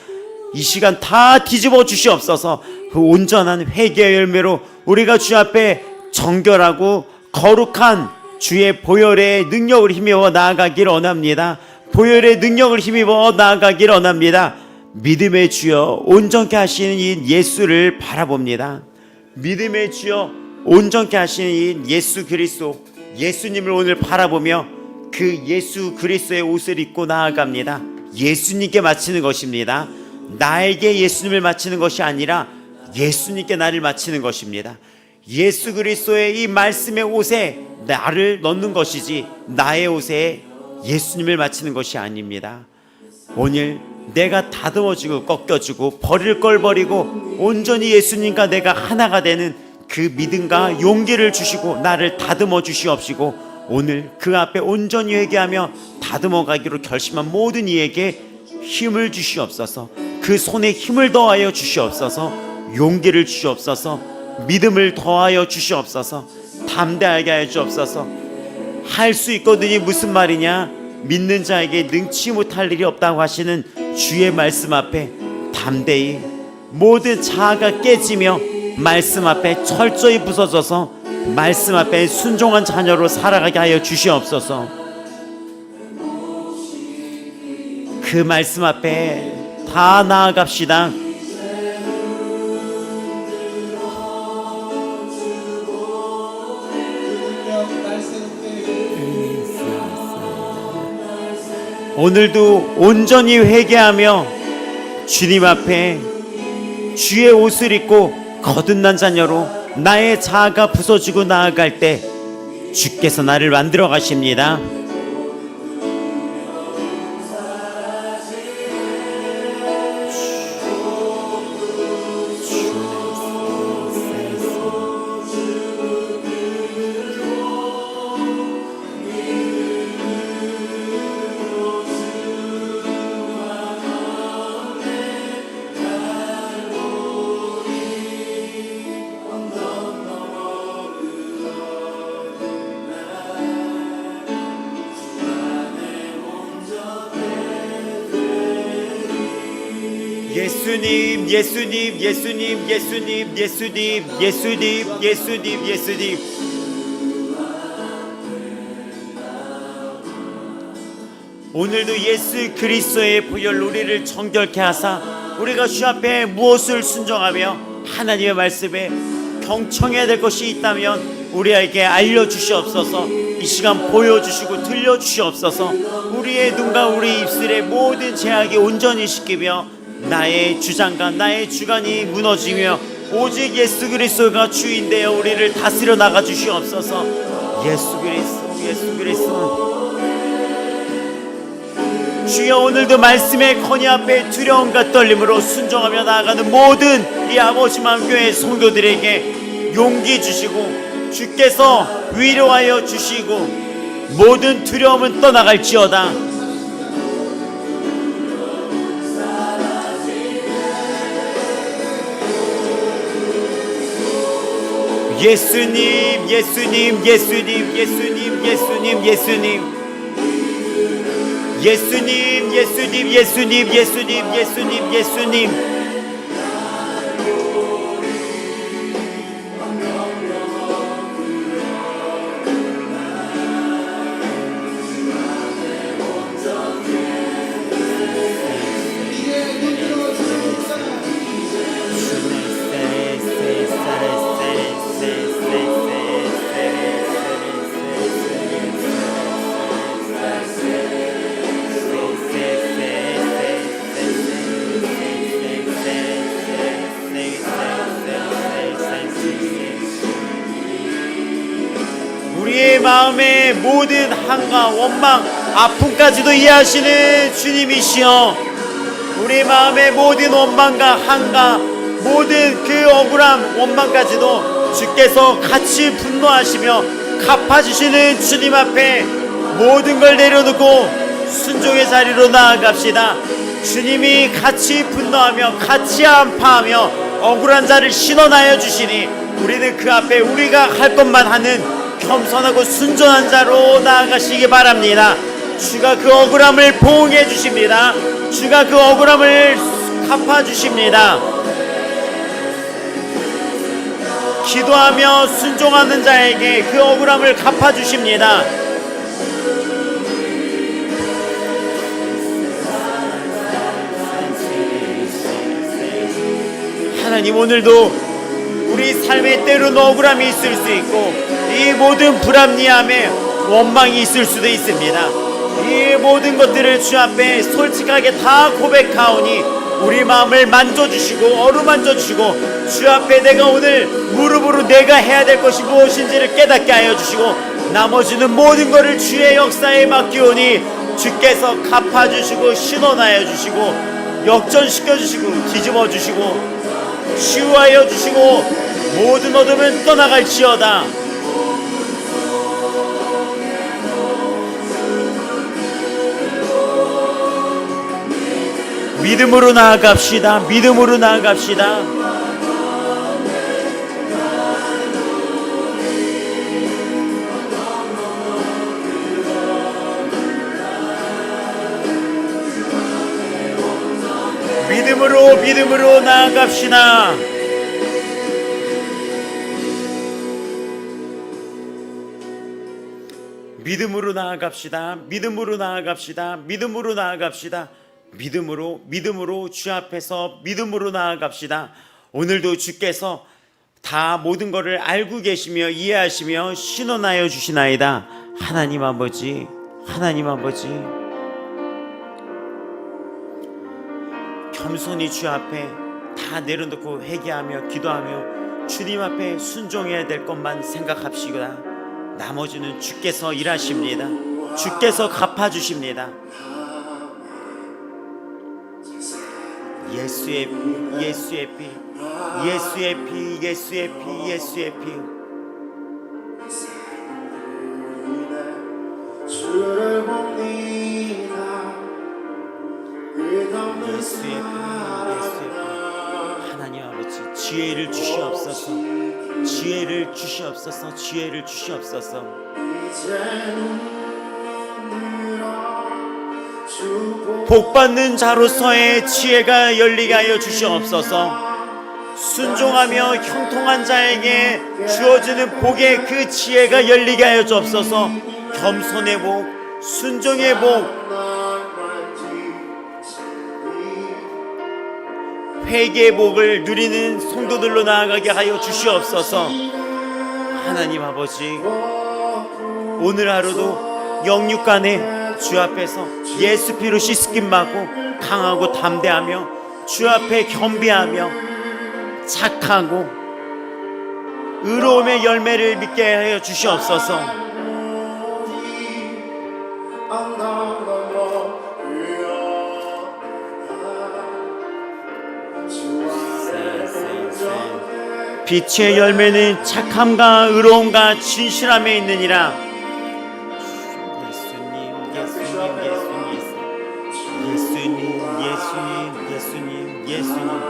A: 이 시간 다 뒤집어 주시옵소서. 그 온전한 회개의 열매로 우리가 주 앞에 정결하고 거룩한 주의 보혈의 능력을 힘입어 나아가길 원합니다. 보혈의 능력을 힘입어 나아가길 원합니다. 믿음의 주여 온전케 하시는 이 예수를 바라봅니다. 믿음의 주여 온전케 하시는 이 예수 그리스도, 예수님을 오늘 바라보며 그 예수 그리스도의 옷을 입고 나아갑니다. 예수님께 바치는 것입니다. 나에게 예수님을 바치는 것이 아니라 예수님께 나를 바치는 것입니다. 예수 그리스도의 이 말씀의 옷에 나를 넣는 것이지 나의 옷에 예수님을 바치는 것이 아닙니다. 오늘 내가 다듬어지고 꺾여지고 버릴 걸 버리고 온전히 예수님과 내가 하나가 되는 그 믿음과 용기를 주시고 나를 다듬어 주시옵시고 오늘 그 앞에 온전히 회개하며 다듬어 가기로 결심한 모든 이에게 힘을 주시옵소서. 그 손에 힘을 더하여 주시옵소서. 용기를 주시옵소서. 믿음을 더하여 주시옵소서. 담대하게 하여 주옵소서. 할 수 있거든이 무슨 말이냐? 믿는 자에게 능치 못할 일이 없다고 하시는 주의 말씀 앞에 담대히 모든 자아가 깨지며 말씀 앞에 철저히 부서져서 말씀 앞에 순종한 자녀로 살아가게 하여 주시옵소서. 그 말씀 앞에 다 나아갑시다. 오늘도 온전히 회개하며 주님 앞에 주의 옷을 입고 거듭난 자녀로 나의 자아가 부서지고 나아갈 때 주께서 나를 만들어 가십니다. 예수님, 예수님, 예수님, 예수님, 예수님, 예수님, 예수님, 예수님. 오늘도 예수 그리스도의 보혈 우리를 정결케 하사 우리가 주 앞에 무엇을 순종하며 하나님의 말씀에 경청해야 될 것이 있다면 우리에게 알려주시옵소서. 이 시간 보여주시고 들려주시옵소서. 우리의 눈과 우리 입술의 모든 제약이 온전히 씻기며 나의 주장과 나의 주관이 무너지며 오직 예수 그리스도가 주인되어 우리를 다스려 나가 주시옵소서. 예수 그리스도, 예수 그리스도. 주여, 오늘도 말씀의 건의 앞에 두려움과 떨림으로 순종하며 나아가는 모든 이 아버지만 교회 성도들에게 용기 주시고 주께서 위로하여 주시고 모든 두려움은 떠나갈지어다. 예수님, 예수님, 예수님, 예수님, 예수님, 예수님, 예수님, 예수님, 예수님, 예수님, 예수님, 예수님. 우리의 마음의 모든 한과 원망, 아픔까지도 이해하시는 주님이시여, 우리 마음의 모든 원망과 한과 모든 그 억울함, 원망까지도 주께서 같이 분노하시며 갚아주시는 주님 앞에 모든 걸 내려놓고 순종의 자리로 나아갑시다. 주님이 같이 분노하며 같이 안파하며 억울한 자를 신원하여 주시니 우리는 그 앞에 우리가 할 것만 하는 겸손하고 순전한 자로 나아가시기 바랍니다. 주가 그 억울함을 보응해 주십니다. 주가 그 억울함을 갚아 주십니다. 기도하며 순종하는 자에게 그 억울함을 갚아 주십니다. 하나님, 오늘도 우리 삶에 때로는 억울함이 있을 수 있고 이 모든 불합리함에 원망이 있을 수도 있습니다. 이 모든 것들을 주 앞에 솔직하게 다 고백하오니 우리 마음을 만져주시고 어루만져주시고 주 앞에 내가 오늘 무릎으로 내가 해야 될 것이 무엇인지를 깨닫게 하여 주시고 나머지는 모든 것을 주의 역사에 맡기오니 주께서 갚아주시고 신원하여 주시고 역전시켜주시고 뒤집어주시고 치유하여 주시고 모든 어둠은 떠나갈지어다. 믿음으로 나아갑시다. 믿음으로 나아갑시다. 믿음으로 나아갑시다. 믿음으로 나아갑시다. 믿음으로 나아갑시다. 믿음으로 나아갑시다. 믿음으로 주 앞에서 믿음으로 나아갑시다. 오늘도 주께서 다 모든 것을 알고 계시며 이해하시며 신원하여 주시나이다. 하나님 아버지, 하나님 아버지, 겸손히 주 앞에 다 내려놓고 회개하며 기도하며 주님 앞에 순종해야 될 것만 생각합시다. 나머지는 주께서 일하십니다. 주께서 갚아주십니다. 예수의 피, 예수의 피, 예수의 피, 예수의 피, 예수의 피. 예수의 피, 예수의 피. 하나님 아버지, 지혜를 주시옵소서. 지혜를 주시옵소서. 지혜를 주시옵소서. 복받는 자로서의 지혜가 열리게 하여 주시옵소서. 순종하며 형통한 자에게 주어지는 복의 그 지혜가 열리게 하여 주옵소서. 겸손의 복, 순종의 복, 회개의 복을 누리는 성도들로 나아가게 하여 주시옵소서. 하나님 아버지, 오늘 하루도 영육간에 주 앞에서 예수 피로 씻김 받고 강하고 담대하며 주 앞에 겸비하며 착하고 의로움의 열매를 믿게 하여 주시옵소서. 빛의 열매는 착함과 의로움과 진실함에 있느니라. 예수님.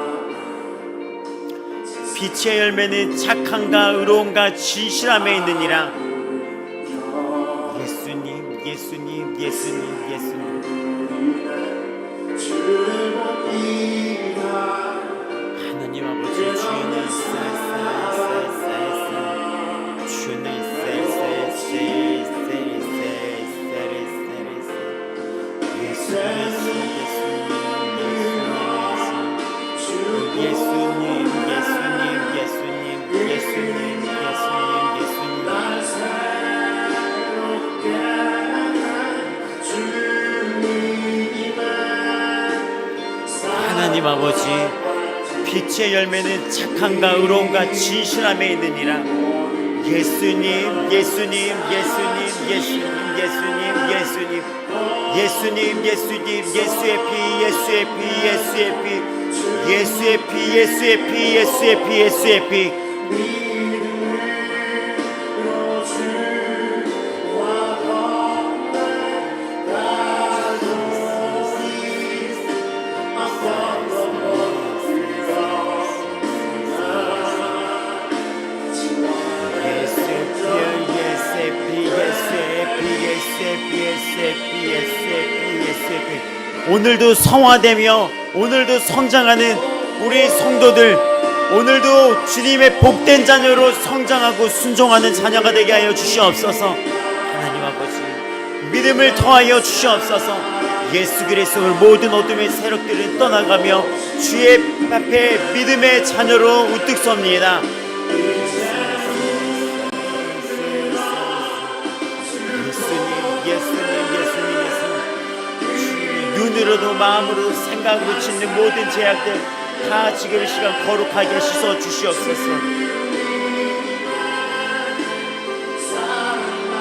A: 빛의 열매는 착함과 의로움과 진실함에 있느니라. 예수님. 하나님 아버지, 주는 하나님 아버지, 빛의 열매는 착함과 의로움과 진실함에 있느니라. 예수님, 예수의 피. 오늘도 성화되며 오늘도 성장하는 우리 성도들, 오늘도 주님의 복된 자녀로 성장하고 순종하는 자녀가 되게 하여 주시옵소서. 하나님 아버지, 믿음을 더하여 주시옵소서. 예수 그리스도의 모든 어둠의 세력들은 떠나가며 주의 앞에 믿음의 자녀로 우뚝 섭니다. 눈으로도 마음으로도 생각으로 짓는 모든 죄악들 다 지금 이 시간 거룩하게 씻어 주시옵소서.